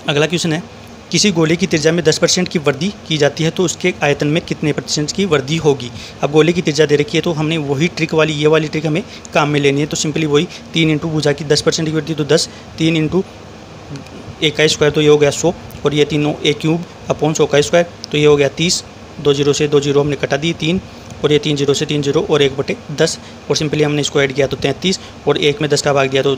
अगला क्वेश्चन है, किसी गोले की त्रिज्या में 10% की वृद्धि की जाती है तो उसके आयतन में कितने % की वृद्धि होगी। अब गोले की त्रिज्या दे रखी है तो हमने वही ट्रिक वाली ये वाली ट्रिक हमें काम में लेनी है। तो सिंपली वही 3 इंटू भुजा की 10% की वृद्धि तो 10, 3 इंटू a का स्क्वायर तो ये हो गया 100, और ये तीनों a³ / 100 का स्क्वायर तो ये हो गया 30, 2 0 से 2 0 हमने कटा दी 3, और ये 3 0 से 3 0 और 1/10, और सिंपली हमने इसको ऐड किया तो 33, और 1 में 10 का भाग दिया तो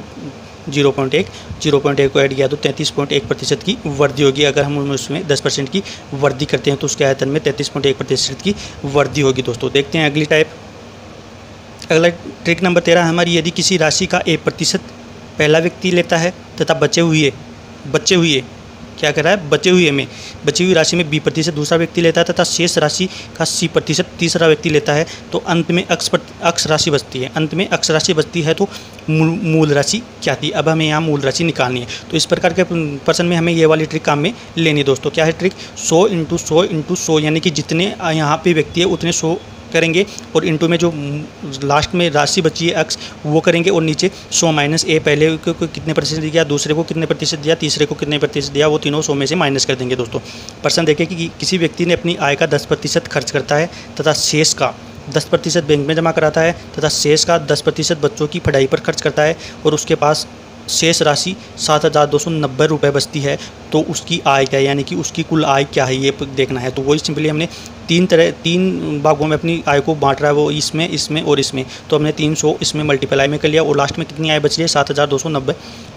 0.1 को ऐड किया तो 33.1% की वृद्धि होगी। अगर हम उसमें 10% की वृद्धि करते हैं तो उसके आयतन में 33.1% की वृद्धि होगी दोस्तों। देखते हैं अगली टाइप। अगला ट्रिक नंबर 13 हमारी, यदि किसी राशि का a% पहला व्यक्ति लेता है तथा बचे हुए क्या कर रहा है, बची हुई राशि में b% दूसरा व्यक्ति लेता है तथा शेष राशि का c% तीसरा व्यक्ति लेता है तो अंत में अक्ष राशि बचती है। तो मूल राशि क्या थी। अब हमें यहाँ मूल राशि निकालनी है। तो इस प्रकार के प्रश्न में हमें ये वाली ट्रिक काम में लेनी है दोस्तों। क्या है ट्रिक, 100 × 100 × 100, यानी कि जितने यहाँ पे व्यक्ति है उतने 100 करेंगे, और इंटू में जो लास्ट में राशि बची है अक्स वो करेंगे, और नीचे 100 - a, पहले को कितने % दिया, दूसरे को कितने % दिया, तीसरे को कितने % दिया, वो तीनों 100 में से माइनस कर देंगे दोस्तों। प्रश्न देखें कि किसी व्यक्ति ने अपनी आय का 10% खर्च करता है तथा शेष का 10% बैंक में जमा कराता है तथा शेष का 10% बच्चों की पढ़ाई पर खर्च करता है, और उसके पास शेष राशि 7,290 रुपये बचती है तो उसकी आय क्या है, यानी कि उसकी कुल आय क्या है ये देखना है। तो वही सिंपली हमने 3 भागों में अपनी आय को बांट रहा है, वो इसमें और इसमें। तो हमने 300 इसमें मल्टीप्लाई में कर लिया, और लास्ट में कितनी आय बच रही है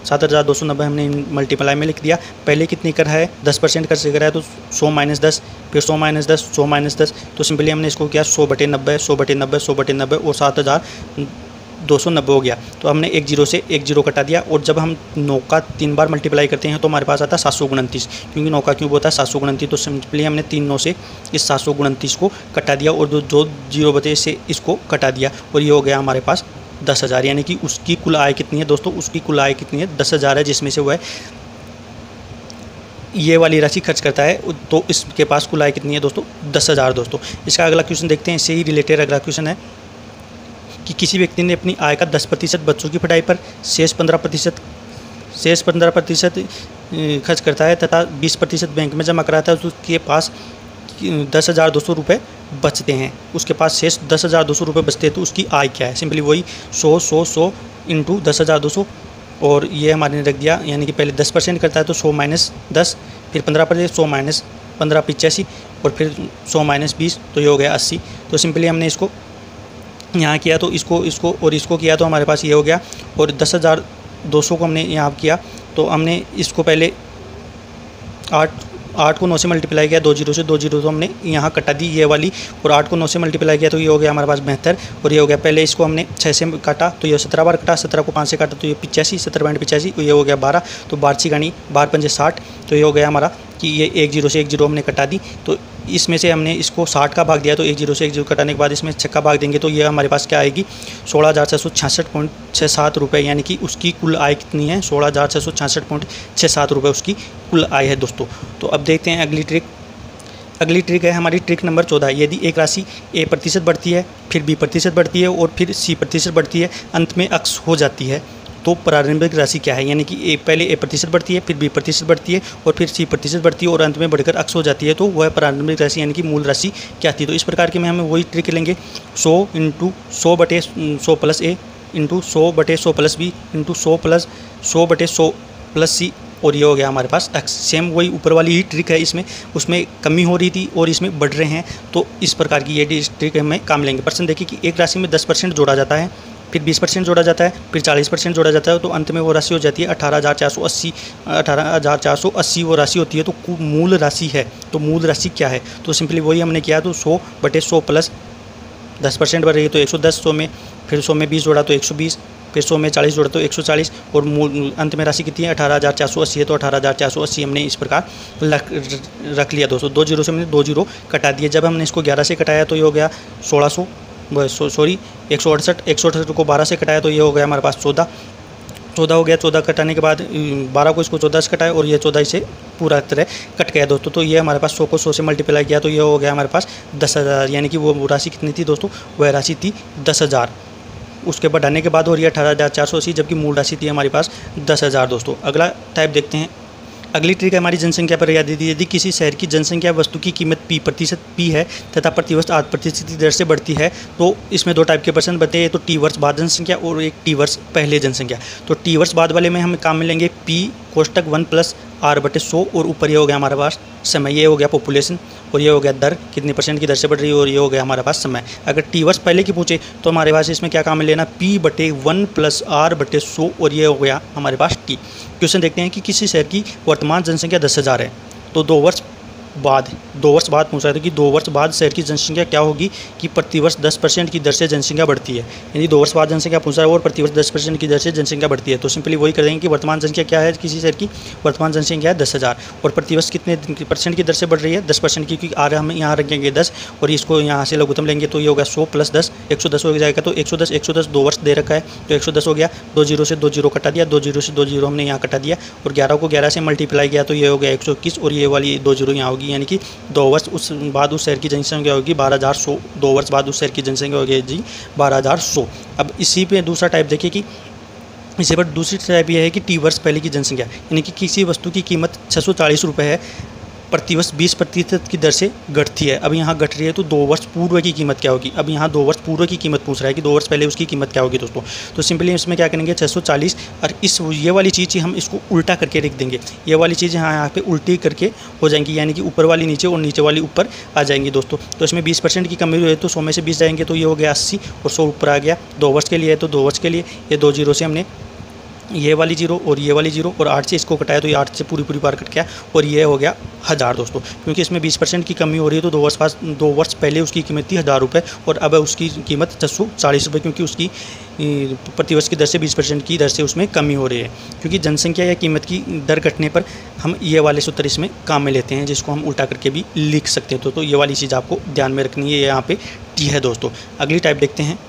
7,290 हमने मल्टीप्लाई में लिख दिया। पहले कितनी कर है 10% खर्च कर रहा है तो 100 - 10, फिर 100 - 10, 100 - 10, तो सिंपली हमने इसको किया 100/90 और 7,290 हो गया। तो हमने 1 0 से 1 0 कटा दिया, और जब हम 9 का 3 बार मल्टीप्लाई करते हैं तो हमारे पास आता है 729, क्योंकि 9 का क्यूब होता है 729। तो सिंपली हमने 3 9 से इस 729 को कटा दिया, और जो 0 बचे से इसको कटा दिया, और ये हो गया हमारे पास 10,000, यानी कि उसकी कुल आय कितनी है दोस्तों, उसकी कुल आय कितनी है 10,000 है, जिसमें से वो है ये वाली राशि खर्च करता है। तो इसके पास कुल आय कितनी है दोस्तों 10,000 दोस्तों। इसका अगला क्वेश्चन देखते हैं, इससे ही रिलेटेड अगला क्वेश्चन है कि किसी व्यक्ति ने अपनी आय का 10% बच्चों की पढ़ाई पर, शेष 15% खर्च करता है तथा 20% बैंक में जमा कराता है तो उसके पास 10,200 रुपये बचते हैं, उसके पास शेष 10,200 रुपये बचते हैं, तो उसकी आय क्या है? सिंपली वही 100 इंटू 10,200, और ये हमारे ने रख दिया, यानी कि पहले 10% करता है तो 100 माइनस 10, फिर 15%, 100 माइनस 15 85, और फिर 100 माइनस 20, तो ये हो गया 80। तो सिंपली हमने इसको यहाँ किया तो इसको और इसको किया तो हमारे पास ये हो गया, और 10,200 को हमने यहाँ किया तो हमने इसको पहले 8 को 9 से मल्टीप्लाई किया, 2 जीरो से, 2 जीरो तो हमने यहाँ कटा दी ये वाली, और 8 को 9 से मल्टीप्लाई किया तो ये हो गया हमारे पास 72, और ये हो गया, पहले इसको हमने 6 से काटा तो ये 17 बार कटा, 17 को 5 से काटा तो ये 85, 17.85, तो ये हो गया 12, तो 12 सी गणी 12 पंजे 60, तो ये हो गया हमारा कि ये 1 जीरो से 1 जीरो हमने कटा दी, तो इसमें से हमने इसको 60 का भाग दिया, तो 1 जीरो से 1 जीरो कटाने के बाद इसमें 6 का भाग देंगे तो ये हमारे पास क्या आएगी? 16,666.67 रुपये, यानी कि उसकी कुल आय कितनी है? 16,666.67 रुपये उसकी कुल आय है दोस्तों। तो अब देखते हैं अगली ट्रिक। अगली ट्रिक है हमारी ट्रिक नंबर 14। यदि एक राशि A प्रतिशत बढ़ती है, फिर B प्रतिशत बढ़ती है और फिर C प्रतिशत बढ़ती है, अंत में अक्स हो जाती है, तो प्रारंभिक राशि क्या है? यानी कि पहले A प्रतिशत बढ़ती है, फिर B प्रतिशत बढ़ती है और फिर C प्रतिशत बढ़ती है और अंत में बढ़कर अक्स हो जाती है, तो वह प्रारंभिक राशि यानी कि मूल राशि क्या थी? तो इस प्रकार के में हमें वही ट्रिक लेंगे, 100 इंटू 100 बटे 100 प्लस A इंटू 100 बटे 100 प्लस B इंटू 100 प्लस 100 बटे 100 प्लस C, और ये हो गया हमारे पास एक्स। सेम वही ऊपर वाली ही ट्रिक है, इसमें उसमें कमी हो रही थी और इसमें बढ़ रहे हैं, तो इस प्रकार की ये ट्रिक हमें काम लेंगे। परसेंट देखिए कि एक राशि में 10% जोड़ा जाता है, फिर 20% जोड़ा जाता है, फिर 40% जोड़ा जाता है, तो अंत में वो राशि हो जाती है 18,480 वो राशि होती है, तो मूल राशि है। तो मूल राशि क्या है? तो सिंपली वही हमने किया, तो 100 बटे 100 प्लस 10% बढ़ रही है तो 110, 100 में, फिर 100 में 20 जोड़ा तो 120, फिर 100 में 40 जोड़ा तो 140, और मूल अंत में राशि कितनी है? 18,480 है, तो 18,480 हमने इस प्रकार रख लिया दोस्तों। 2 जीरो से हमने 2 जीरो कटा दिए। जब हमने इसको 11 से कटाया तो ये हो गया 168, 168 को 12 से कटाया तो ये हो गया हमारे पास 14 हो गया। 14 कटाने के बाद 12 को इसको 14 से कटाया और ये 14 से पूरा तरह कट गया दोस्तों। तो ये हमारे पास 100 को 100 से मल्टीप्लाई किया तो ये हो गया हमारे पास 10,000, यानी कि वो राशि कितनी थी दोस्तों? वह राशि थी 10,000। उसके बढ़ाने के बाद हो रही है 18,480, जबकि मूल राशि थी हमारे पास 10,000 दोस्तों। अगला टाइप देखते हैं। अगली ट्रिक है हमारी जनसंख्या पर याद दी। यदि किसी शहर की जनसंख्या वस्तु की कीमत P है तथा प्रतिवर्ष 8% की दर से बढ़ती है, तो इसमें 2 टाइप के परसेंट बनते हैं, तो T वर्ष बाद जनसंख्या और एक T वर्ष पहले जनसंख्या। तो T वर्ष बाद वाले में हम काम में लेंगे P कोष्टक 1 प्लस R बटे 100, और ऊपर ये हो गया हमारे पास समय, ये हो गया पॉपुलेशन, और ये हो गया दर कितनी % की दर से बढ़ रही है, और ये हो गया हमारे पास समय। अगर T वर्ष पहले की पूछे तो हमारे पास इसमें क्या काम में लेना? P बटे 1 प्लस R बटे 100, और ये हो गया हमारे पास T। क्वेश्चन देखते हैं कि किसी शहर की वर्तमान जनसंख्या 10,000 है, तो 2 वर्ष बाद पूछ रहा था कि 2 वर्ष बाद शहर की जनसंख्या क्या होगी कि प्रतिवर्ष 10% की दर से जनसंख्या बढ़ती है। यानी 2 वर्ष बाद जनसंख्या पूछ रहा है और प्रतिवर्ष 10% की दर से जनसंख्या बढ़ती है, तो सिंपली वही कर देंगे कि वर्तमान जनसंख्या क्या है किसी शहर की? वर्तमान जनसंख्या है 10,000, और प्रतिवर्ष कितने % की दर से बढ़ रही है? 10%, क्योंकि आर हम यहाँ रखेंगे 10 और इसको यहाँ से लघुत्तम लेंगे तो ये होगा 100 प्लस 10, 110 हो जाएगा। तो 110 2 वर्ष दे रखा है तो 110 हो गया। 2 जीरो से 2 जीरो कटा दिया, 2 जीरो से 2 जीरो हमने यहाँ कटा दिया, और 11 को 11 से मल्टीप्लाई किया तो ये हो गया 121, और ये वाली 2 जीरो यहाँ होगी, यानी कि 2 वर्ष उस बाद उस शहर की जनसंख्या होगी 12,100। 2 वर्ष बाद उस शहर की जनसंख्या होगी जी 12,100। अब इसी पे दूसरा टाइप देखिए कि इसी पर दूसरी टाइप यह है कि T वर्ष पहले की जनसंख्या, यानी कि किसी वस्तु की कीमत 640 रुपये है, प्रतिवर्ष 20% की दर से घटती है। अब यहाँ घट रही है तो 2 वर्ष पूर्व की कीमत क्या होगी? अब यहाँ 2 वर्ष पूर्व की कीमत पूछ रहा है कि 2 वर्ष पहले उसकी कीमत क्या होगी दोस्तों। तो सिंपली इसमें क्या करेंगे 640, और ये वाली चीज़ हम इसको उल्टा करके लिख देंगे। ये वाली चीज़ यहाँ पे उल्टी करके हो जाएंगी, यानी कि ऊपर वाली नीचे और नीचे वाली ऊपर आ जाएंगी दोस्तों। तो इसमें 20% की कमी हुई है तो 100 में से 20 जाएंगे तो ये हो गया 80, और 100 ऊपर आ गया। 2 वर्ष के लिए है तो 2 वर्ष के लिए ये 2 जीरो से हमने ये वाली जीरो और ये वाली जीरो और 8 से इसको कटाया तो ये 8 से पूरी बार कट गया, और ये हो गया 1000 दोस्तों। क्योंकि इसमें 20% की कमी हो रही है तो 2 वर्ष पहले उसकी कीमत थी 1000 रुपये, और अब उसकी कीमत 640 रुपये, क्योंकि उसकी प्रतिवर्ष की दर से 20% की दर से उसमें कमी हो रही है। क्योंकि जनसंख्या या कीमत की दर घटने पर हम ये वाले सूत्र इसमें काम में लेते हैं, जिसको हम उल्टा करके भी लिख सकते हैं। तो ये वाली चीज़ आपको ध्यान में रखनी है, यहाँ पे T है दोस्तों। अगली टाइप देखते हैं।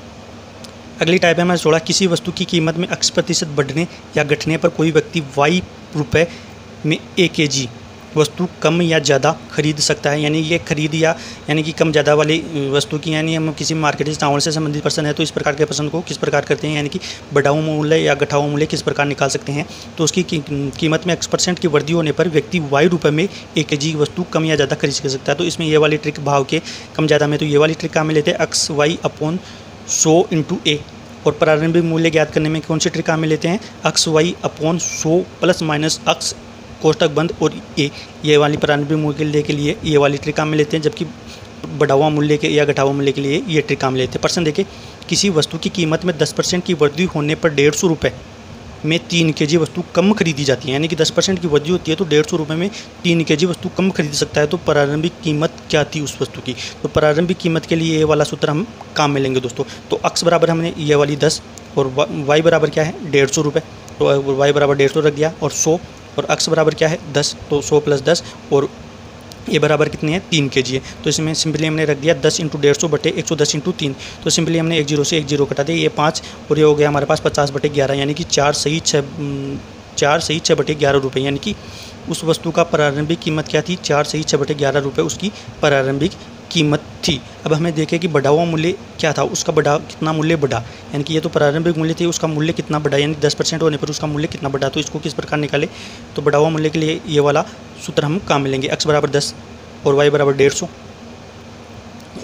अगली टाइप है हमारे 16। किसी वस्तु की कीमत में X% बढ़ने या घटने पर कोई व्यक्ति Y रुपये में 1 kg वस्तु कम या ज़्यादा खरीद सकता है। यानी ये खरीद या यानी कि कम ज़्यादा वाली वस्तु की, यानी हम किसी मार्केट चावल से संबंधित प्रश्न है तो इस प्रकार के प्रश्न को किस प्रकार करते हैं, यानी कि बढ़ाऊ मूल्य या घटाऊ मूल्य किस प्रकार निकाल सकते हैं। तो उसकी कीमत में X% की वृद्धि होने पर व्यक्ति Y रुपये में 1 kg वस्तु कम या ज़्यादा खरीद सकता है। तो इसमें ये वाली ट्रिक भाव के कम ज़्यादा में, तो ये वाली ट्रिक काम में लेते हैं XY/100 × A। और प्रारंभिक मूल्य ज्ञात करने में कौन सी ट्रिक काम में लेते हैं, XY/100 ± X कोष्टक बंद और ये वाली प्रारंभिक मूल्य के लिए ये वाली ट्रिक काम में लेते हैं, जबकि बढ़ावा मूल्य के या घटावा मूल्य के लिए ये ट्रिक काम में लेते हैं। प्रश्न देखिए, किसी वस्तु की कीमत में 10% की वृद्धि होने पर 150 रुपये में 3 kg वस्तु कम खरीदी जाती है। यानी कि 10% की वृद्धि होती है तो 150 रुपये में 3 kg वस्तु कम खरीद सकता है। तो प्रारंभिक कीमत क्या थी उस वस्तु की, तो प्रारंभिक कीमत के लिए ये वाला सूत्र हम काम में लेंगे दोस्तों। तो X बराबर हमने ये वाली 10 और Y बराबर क्या है 150 रुपये, तो Y बराबर 150 रख दिया, और 100 और X बराबर क्या है 10, तो 100 + 10 और ये बराबर कितनी है 3 kg है। तो इसमें सिंपली हमने रख दिया 10 × 150/110 × 3। तो सिंपली हमने 1 0 से 1 0 कटा दिया, ये 5 और ये हो गया हमारे पास 50/11, यानी कि 4 सही 6/11 रुपये। यानी कि उस वस्तु का प्रारंभिक कीमत क्या थी, 4 सही 6/11 रुपये उसकी प्रारंभिक कीमत थी। अब हमें देखें कि बढ़ा हुआ मूल्य क्या था, उसका कितना मूल्य बढ़ा, यानी कि ये तो प्रारंभिक मूल्य थी, उसका मूल्य कितना बढ़ा, यानी 10% होने पर उसका मूल्य कितना बढ़ा। तो इसको किस प्रकार निकाले, तो बढ़ा हुआ मूल्य के लिए ये वाला सूत्र हम काम में लेंगे। X बराबर 10 और Y बराबर 150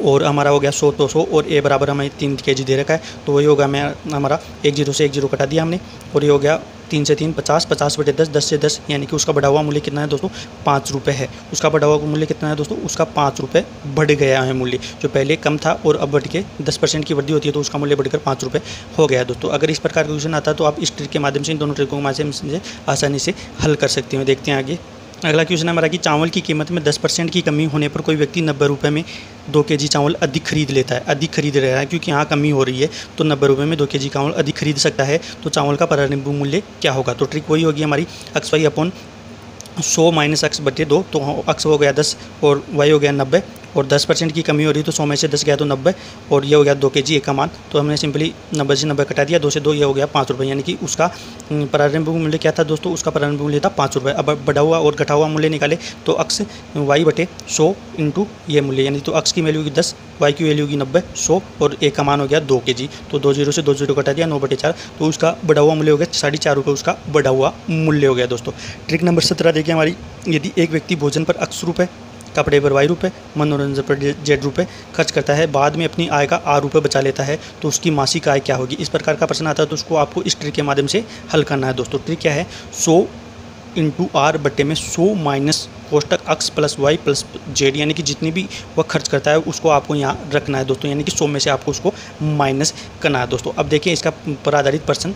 और हमारा हो गया 100 200 और A बराबर हमें 3 kg दे रखा है। तो वही होगा हमारा 1 0 से 1 0 कटा दिया हमने, और ये हो गया 3 से 3 50, 50/10, 10 से 10, यानी कि उसका बढ़ा हुआ मूल्य कितना है दोस्तों 5 रुपये है। उसका बढ़ा हुआ मूल्य कितना है दोस्तों, उसका 5 रुपये बढ़ गया है मूल्य, जो पहले कम था और अब बढ़ के 10% की वृद्धि होती है तो उसका मूल्य बढ़कर 5 रुपये हो गया है दोस्तों। अगर इस प्रकार का क्वेश्चन आता है तो आप इस ट्रिक के माध्यम से, इन दोनों ट्रिकों के माध्यम से आसानी से हल कर सकते हैं। देखते हैं आगे। अगला क्वेश्चन हमारा कि चावल की कीमत में 10% की कमी होने पर कोई व्यक्ति 90 रुपये में 2 kg चावल अधिक खरीद लेता है, अधिक खरीद रहा है, क्योंकि यहाँ कमी हो रही है तो 90 रुपये में 2 kg चावल अधिक खरीद सकता है। तो चावल का प्रारंभिक मूल्य क्या होगा, तो ट्रिक वही होगी हमारी XY/100 - X/2। तो X हो गया 10 और Y हो गया 90 और 10% की कमी हो रही है तो 100 में से 10 गया तो 90 और ये हो गया 2 kg एक का मान। तो हमने सिंपली 90 से 90 कटा दिया, 2 से 2 ये हो गया 5 रुपये, यानी कि उसका प्रारंभिक मूल्य क्या था दोस्तों, उसका प्रारंभिक मूल्य था 5 रुपये। अब बढ़ा हुआ और घटा हुआ मूल्य निकाले तो XY/100 × ये मूल्य, यानी तो X की वैल्यू होगी 10, Y की वैल्यू होगी 90, 100 और एक का मान हो गया 2 kg। तो 2 0 से 2 0 कटा दिया, 9/4, तो उसका बढ़ा हुआ मूल्य हो गया 4.5 रुपये, उसका बढ़ा हुआ मूल्य हो गया दोस्तों। ट्रिक नंबर 17 देखिए हमारी, यदि एक व्यक्ति भोजन पर X रुपये, कपड़े पर Y रुपये, मनोरंजन पर Z रुपये खर्च करता है, बाद में अपनी आय का R रुपये बचा लेता है, तो उसकी मासिक आय क्या होगी। इस प्रकार का प्रश्न आता है तो उसको आपको इस ट्रिक के माध्यम से हल करना है दोस्तों। ट्रिक क्या है, 100 × R बटे में 100 माइनस कोष्टक X + Y + Z, यानी कि जितनी भी वह खर्च करता है उसको आपको यहाँ रखना है दोस्तों, यानी कि 100 में से आपको उसको माइनस करना है दोस्तों। अब देखिए इसका पर आधारित प्रश्न,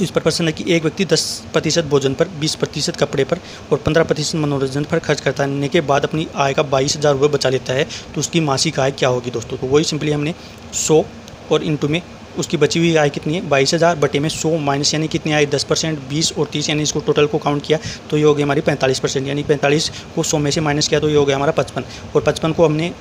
इस पर प्रश्न है कि एक व्यक्ति 10% भोजन पर, 20% कपड़े पर और 15% मनोरंजन पर खर्च करने के बाद अपनी आय का 22,000 रुपये बचा लेता है, तो उसकी मासिक आय क्या होगी दोस्तों। तो वही सिंपली हमने 100 और इंटू में उसकी बची हुई आय कितनी है 22,000 बटे में 100 माइनस यानी कितनी आय 10%, 20 और 30, यानी इसको टोटल को काउंट किया तो ये हो गया हमारी 45%, यानी 45 को 100 में से माइनस किया तो ये हो गया हमारा 55, और 55 को हमने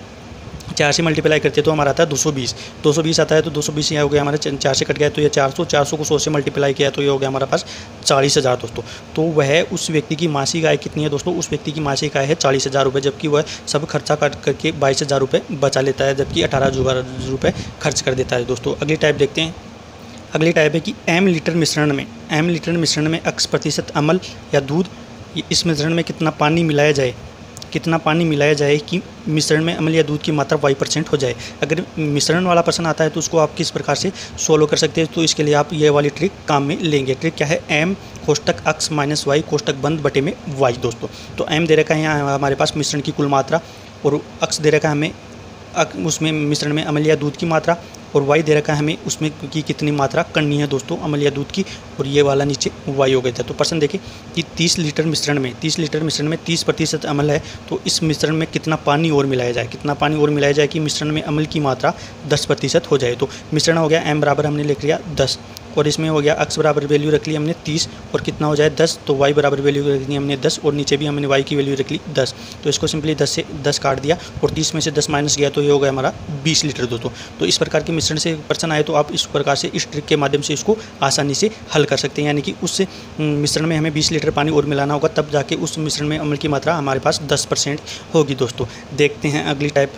4 से मल्टीप्लाई करते हैं तो हमारा आता है 220, 220 आता है तो 220 यहाँ हो गया हमारे 4 से कट गया तो ये 400, 400 को 100 से मल्टीप्लाई किया तो ये हो गया हमारे पास 40,000 दोस्तों। तो वह उस व्यक्ति की मासिक आय कितनी है दोस्तों, उस व्यक्ति की मासिक आय है 40,000 रुपये, जबकि वह सब खर्चा काट करके 22,000 रुपये बचा लेता है, जबकि 18,000 रुपये खर्च कर देता है दोस्तों। अगली टाइप देखते हैं। अगली टाइप है कि m लीटर मिश्रण में X% अमल या दूध, इस मिश्रण में कितना पानी मिलाया जाए कि मिश्रण में अम्ल या दूध की मात्रा y% हो जाए। अगर मिश्रण वाला प्रश्न आता है तो उसको आप किस प्रकार से सोल्व कर सकते हैं, तो इसके लिए आप ये वाली ट्रिक काम में लेंगे। ट्रिक क्या है, m कोष्टक X - Y कोष्टक बंद बटे में y दोस्तों। तो m दे रखा है यहाँ हमारे पास मिश्रण की कुल मात्रा, और X दे रखा है हमें उसमें मिश्रण में अम्ल या दूध की मात्रा, और y दे रखा है हमें उसमें की कितनी मात्रा करनी है दोस्तों अम्ल या दूध की, और ये वाला नीचे y हो गया था। तो प्रश्न देखिए कि 30 लीटर मिश्रण में 30% अम्ल है, तो इस मिश्रण में कितना पानी और मिलाया जाए, कि मिश्रण में अम्ल की मात्रा 10% हो जाए। तो मिश्रण हो गया m बराबर हमने लिख लिया 10, और इसमें हो गया x बराबर वैल्यू रख ली हमने 30 और कितना हो जाए 10, तो y बराबर वैल्यू रख ली हमने 10 और नीचे भी हमने y की वैल्यू रख ली 10। तो इसको सिंपली 10 से 10 काट दिया और 30 में से 10 माइनस गया तो ये हो गया हमारा 20 लीटर दोस्तों। तो इस प्रकार के मिश्रण से प्रश्न आए तो आप इस प्रकार से इस ट्रिक के माध्यम से इसको आसानी से हल कर सकते हैं, यानी कि उस मिश्रण में हमें 20 लीटर पानी और मिलाना होगा, तब जाके उस मिश्रण में अम्ल की मात्रा हमारे पास 10% होगी दोस्तों। देखते हैं अगली टाइप।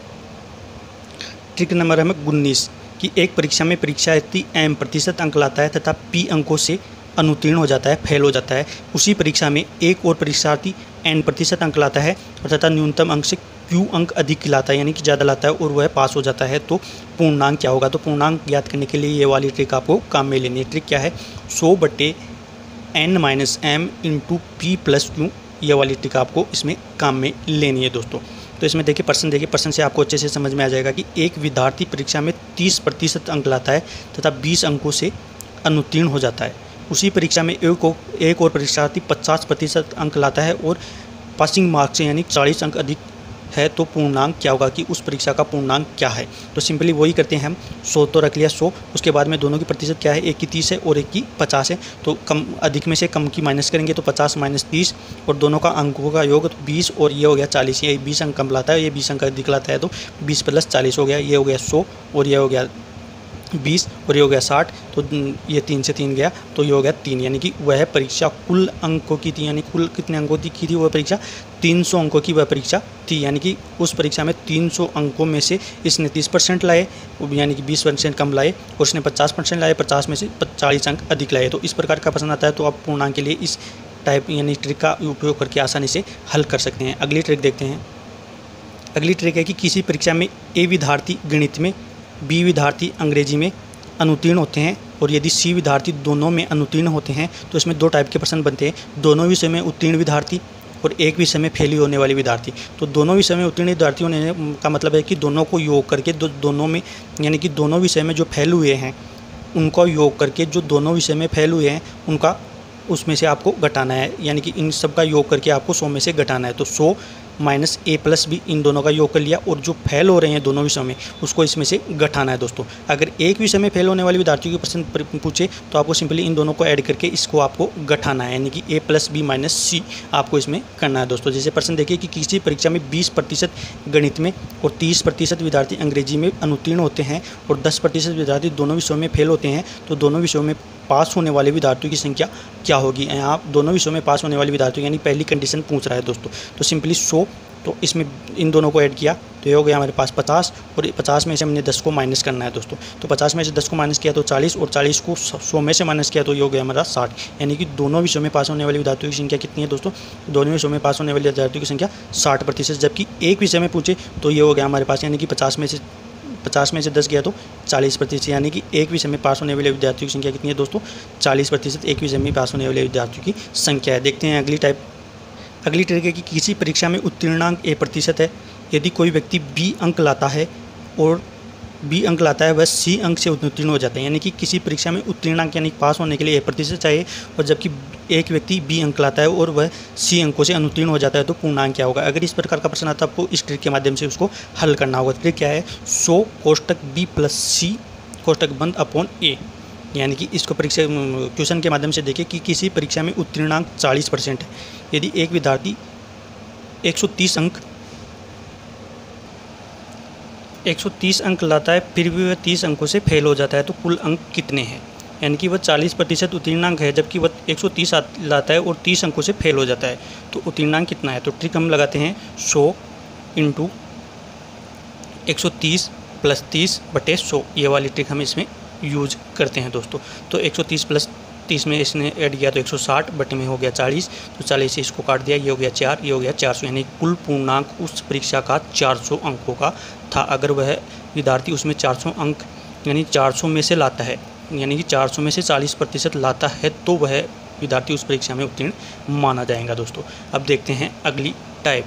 ट्रिक नंबर हमें 19 कि एक परीक्षा में परीक्षार्थी m% अंक लाता है तथा p अंकों से अनुत्तीर्ण हो जाता है, फेल हो जाता है। उसी परीक्षा में एक और परीक्षार्थी n% अंक लाता है और तथा न्यूनतम अंक से q अंक अधिक लाता है, यानी कि ज़्यादा लाता है और वह पास हो जाता है, तो पूर्णांक क्या होगा। तो पूर्णांक ज्ञात करने के लिए ये वाली ट्रिक आपको काम में लेनी है। ट्रिक क्या है, 100/n-m into p plus q, ये वाली ट्रिक आपको इसमें काम में लेनी है दोस्तों। तो इसमें देखिए प्रश्न से आपको अच्छे से समझ में आ जाएगा कि एक विद्यार्थी परीक्षा में 30% अंक लाता है तथा 20 अंकों से अनुत्तीर्ण हो जाता है। उसी परीक्षा में एक और परीक्षार्थी 50% अंक लाता है और पासिंग मार्क्स से यानी 40 अंक अधिक है, तो पूर्णांक क्या होगा कि उस परीक्षा का पूर्णांक क्या है। तो सिंपली वही करते हैं हम, 100 तो रख लिया 100, उसके बाद में दोनों की प्रतिशत क्या है, एक की 30 है और एक की 50 है। तो कम अधिक में से कम की माइनस करेंगे तो 50 माइनस 30 और दोनों का अंकों का योग तो 20 और ये हो गया 40। ये 20 अंक कम लाता है, ये 20 अंक अधिक लाता है, तो 20 प्लस 40 हो गया, ये हो गया 100 और ये हो गया 20 और ये हो गया 60। तो ये 3 से 3 गया तो ये हो गया 3, यानी कि वह परीक्षा कुल अंकों की थी, यानी कुल कितने अंकों की थी वह परीक्षा, 300 अंकों की वह परीक्षा थी। यानी कि उस परीक्षा में 300 अंकों में से इसने 30% लाए, यानी कि 20% कम लाए, और उसने 50% लाए, 50 में से 40 अंक अधिक लाए। तो इस प्रकार का प्रश्न आता है तो आप पूर्णांक के लिए इस टाइप यानी ट्रिक का उपयोग करके आसानी से हल कर सकते हैं। अगली ट्रिक देखते हैं। अगली ट्रिक है कि किसी परीक्षा में ए विद्यार्थी गणित में, बी विद्यार्थी अंग्रेजी में अनुत्तीर्ण होते हैं और यदि सी विद्यार्थी दोनों में अनुत्तीर्ण होते हैं तो इसमें 2 टाइप के प्रश्न बनते हैं, दोनों विषय में उत्तीर्ण विद्यार्थी और एक विषय में फेल होने वाले विद्यार्थी। तो दोनों विषय में उत्तीर्ण विद्यार्थी होने का मतलब है कि दोनों को योग करके दोनों में, यानी कि दोनों विषय में जो फेल हुए हैं उनका योग करके जो दोनों विषय में फेल हुए हैं उनका उसमें से आपको घटाना है, यानी कि इन सब का योग करके आपको 100 में से घटाना है। तो 100 माइनस a प्लस b, इन दोनों का योग कर लिया और जो फेल हो रहे हैं दोनों विषयों में उसको इसमें से घटाना है दोस्तों। अगर एक विषय में फेल होने वाले विद्यार्थियों के प्रश्न पूछे तो आपको सिंपली इन दोनों को ऐड करके इसको आपको घटाना है, यानी कि a plus b minus c आपको इसमें करना है दोस्तों। जैसे प्रश्न देखिए कि किसी परीक्षा में 20% गणित में और 30% विद्यार्थी अंग्रेजी में अनुत्तीर्ण होते हैं और 10% विद्यार्थी दोनों विषयों में फेल होते हैं, तो दोनों विषयों में पास होने वाले विद्यार्थियों की संख्या क्या होगी। यहाँ दोनों विषयों में पास होने वाले विद्यार्थियों यानी पहली कंडीशन पूछ रहा है दोस्तों। तो सिंपली 100, तो इसमें इन दोनों को ऐड किया तो ये हो गया हमारे पास 50 और 50 में से हमने 10 को माइनस करना है दोस्तों। तो 50 में से 10 को माइनस किया तो 40 और 40 को 100 में से माइनस किया तो ये हो गया हमारा 60, यानी कि दोनों विषयों में पास होने वाले विद्यार्थियों की संख्या कितनी है दोस्तों, दोनों विषयों में पास होने वाले विद्यार्थियों की संख्या 60%। जबकि एक विषय में पूछे तो ये हो गया हमारे पास, यानी कि 50 में से 10 गया तो 40%, यानी कि एक विषय में पास होने वाले विद्यार्थियों की संख्या कितनी है दोस्तों, 40% एक विषय में पास होने वाले विद्यार्थियों की संख्या है। देखते हैं अगली टाइप। अगली ट्रिक है कि किसी परीक्षा में उत्तीर्णांक a% है, यदि कोई व्यक्ति b अंक लाता है और b अंक लाता है वह c अंक से उत्तीर्ण हो जाता है, यानी कि किसी परीक्षा में उत्तीर्णांक यानी पास होने के लिए a% चाहिए और जबकि एक व्यक्ति b अंक लाता है और वह c अंकों से अनुत्तीर्ण हो जाता है, तो पूर्णांक क्या होगा। अगर इस प्रकार का प्रश्न आता है आपको इस ट्रिक के माध्यम से उसको हल करना होगा। ट्रिक क्या है, 100 कोष्टक b प्लस c कोष्टक बंद अपॉन a, यानी कि इसको परीक्षा क्वेश्चन के माध्यम से देखिए कि किसी परीक्षा में उत्तीर्णांक 40% है, यदि एक विद्यार्थी 130 अंक लाता है फिर भी वह 30 अंकों से फेल हो जाता है, तो कुल अंक कितने हैं। यानी कि वह 40% उत्तीर्णांक है जबकि वह 130 लाता है और 30 अंकों से फेल हो जाता है, तो उत्तीर्णांक कितना है। तो ट्रिक हम लगाते हैं 100 इंटू 130 प्लस 30/100, ये वाली ट्रिक हम इसमें यूज करते हैं दोस्तों। तो 130 प्लस 30 में इसने ऐड किया तो 160 बटे में हो गया 40, तो 40 से इसको काट दिया, ये हो गया 4, ये हो गया 400, यानी कुल पूर्णांक उस परीक्षा का 400 अंकों का था। अगर वह विद्यार्थी उसमें 400 अंक यानी 400 में से लाता है, यानी कि 400 में से 40% लाता है, तो वह विद्यार्थी उस परीक्षा में उत्तीर्ण माना जाएगा दोस्तों। अब देखते हैं अगली टाइप।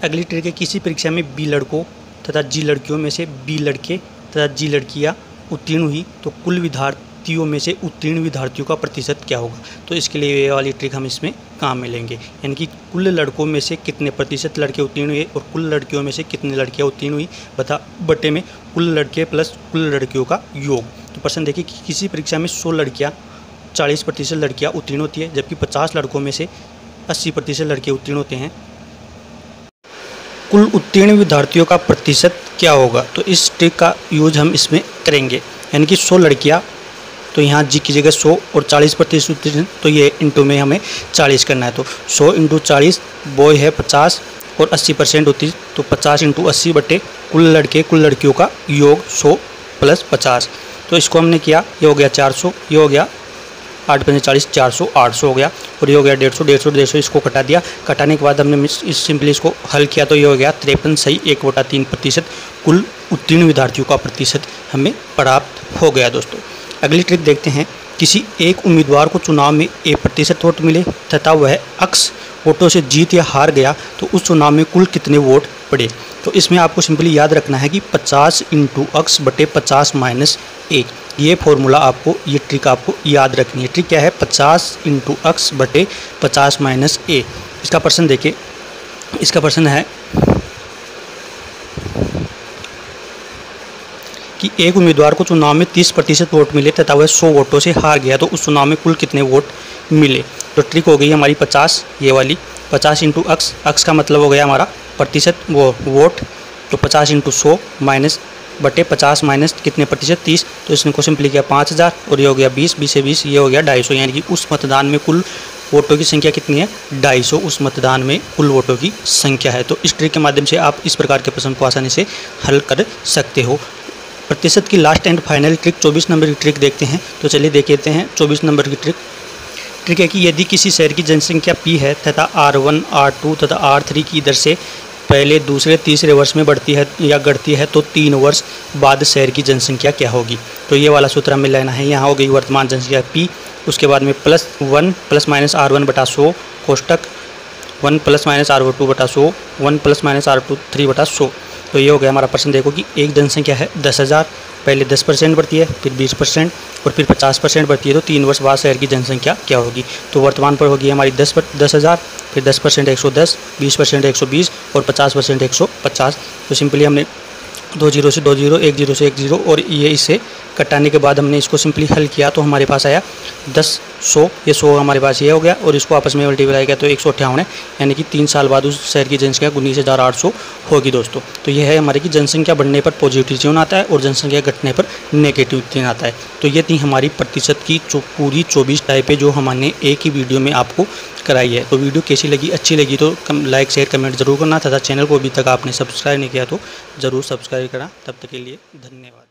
अगली ट्रिक है किसी परीक्षा में बी लड़कों तथा जी लड़कियों में से बी लड़के तथा जी लड़कियाँ उत्तीर्ण हुई तो कुल विद्यार्थियों में से उत्तीर्ण विद्यार्थियों का प्रतिशत क्या होगा। तो इसके लिए ये वाली ट्रिक हम इसमें काम में लेंगे, यानी कि कुल लड़कों में से कितने प्रतिशत लड़के उत्तीर्ण हुए और कुल लड़कियों में से कितनी लड़कियां उत्तीर्ण हुई बटे में कुल लड़के प्लस कुल लड़कियों का योग। तो प्रश्न देखिए कि किसी परीक्षा में 100 लड़कियाँ 40% लड़कियाँ उत्तीर्ण होती है, जबकि 50 लड़कों में से 80% लड़के उत्तीर्ण होते हैं। कुल उत्तीर्ण विद्यार्थियों का प्रतिशत क्या होगा? तो इस ट्रिक का यूज हम इसमें करेंगे, यानी कि 100 लड़कियाँ, तो यहाँ जी की जगह 100 और 40% उत्तीर्ण, तो ये इंटू में हमें 40 करना है। तो 100 इंटू 40, बॉय है 50 और 80% उत्तीर्ण, तो 50 इंटू 80 बटे कुल लड़के कुल लड़कियों का योग 100 प्लस 50। तो इसको हमने किया, ये हो गया 400, ये हो गया 8 पंजे 40, 400, 800 हो गया, और ये हो गया 150, 150, 150, इसको कटा दिया। कटाने के बाद हमने इस सिंपली इसको हल किया, तो ये हो गया 53 सही 1/3% कुल उत्तीर्ण विद्यार्थियों का प्रतिशत हमें प्राप्त हो गया। दोस्तों अगली ट्रिक देखते हैं। किसी एक उम्मीदवार को चुनाव में A% वोट मिले तथा वह अक्स वोटों से जीत या हार गया, तो उस चुनाव में कुल कितने वोट पड़े? तो इसमें आपको सिंपली याद रखना है कि 50 इंटू अक्स बटे 50 माइनस ए, ये फॉर्मूला आपको, ये ट्रिक आपको याद रखनी है। ट्रिक क्या है? 50 इंटू अक्स बटे 50 माइनस ए। इसका प्रश्न देखिए, इसका प्रश्न है कि एक उम्मीदवार को चुनाव में 30% वोट मिले तथा वह 100 वोटों से हार गया, तो उस चुनाव में कुल कितने वोट मिले? तो ट्रिक हो गई हमारी 50, ये वाली 50 इंटू अक्स, अक्स का मतलब हो गया हमारा प्रतिशत वो वोट, तो 50 इंटू 100 माइनस बटे 50 माइनस कितने प्रतिशत 30, तो इसने को सिंपली किया 5000, और ये हो गया 20, 20 से 20 ये हो गया 250, यानी कि उस मतदान में कुल वोटों की संख्या कितनी है? 250 उस मतदान में कुल वोटों की संख्या है। तो इस ट्रिक के माध्यम से आप इस प्रकार के प्रश्न को आसानी से हल कर सकते हो। प्रतिशत की last and final trick 24 number की ट्रिक देखते हैं। तो चलिए देख लेते हैं 24 नंबर की ट्रिक है कि यदि किसी शहर की जनसंख्या P है तथा R1, R2 तथा R3 की दर से पहले, दूसरे, तीसरे वर्ष में बढ़ती है या घटती है, तो 3 वर्ष बाद शहर की जनसंख्या क्या होगी? तो ये वाला सूत्र हमें लेना है। यहाँ हो गई वर्तमान जनसंख्या P, उसके बाद में +1 प्लस माइनस R1 बटा 100 कोष्टक 1 प्लस माइनस R2 बटा 100, 1 प्लस माइनस R3 बटा 100। तो ये हो गया हमारा प्रश्न। देखो कि एक जनसंख्या है 10,000, पहले 10% बढ़ती है, फिर 20% और फिर 50% बढ़ती है, तो 3 वर्ष बाद शहर की जनसंख्या क्या होगी? तो वर्तमान पर होगी हमारी 10,000, फिर 10% 110, 20% 120 और 50% 150। तो सिंपली हमने 2 0 से 2 0, 1 0 से 1 0, और ये इसे कटाने के बाद हमने इसको सिंपली हल किया, तो हमारे पास आया 10, 100, ये 100 हमारे पास ये हो गया, और इसको आपस में मल्टीप्लाई किया तो 158 है, यानी कि 3 साल बाद उस शहर की जनसंख्या 19,800 होगी। दोस्तों तो ये है हमारे की जनसंख्या बढ़ने पर पॉजिटिव चिन्ह आता है और जनसंख्या घटने पर नेगेटिव चिन्ह आता है। तो ये थी हमारी प्रतिशत की पूरी 24 टाइप है जो हमने एक ही वीडियो में आपको कराई है। तो वीडियो कैसी लगी? अच्छी लगी तो लाइक शेयर कमेंट जरूर करना, तथा चैनल को अभी तक आपने सब्सक्राइब नहीं किया तो ज़रूर सब्सक्राइब करा। तब तक के लिए धन्यवाद।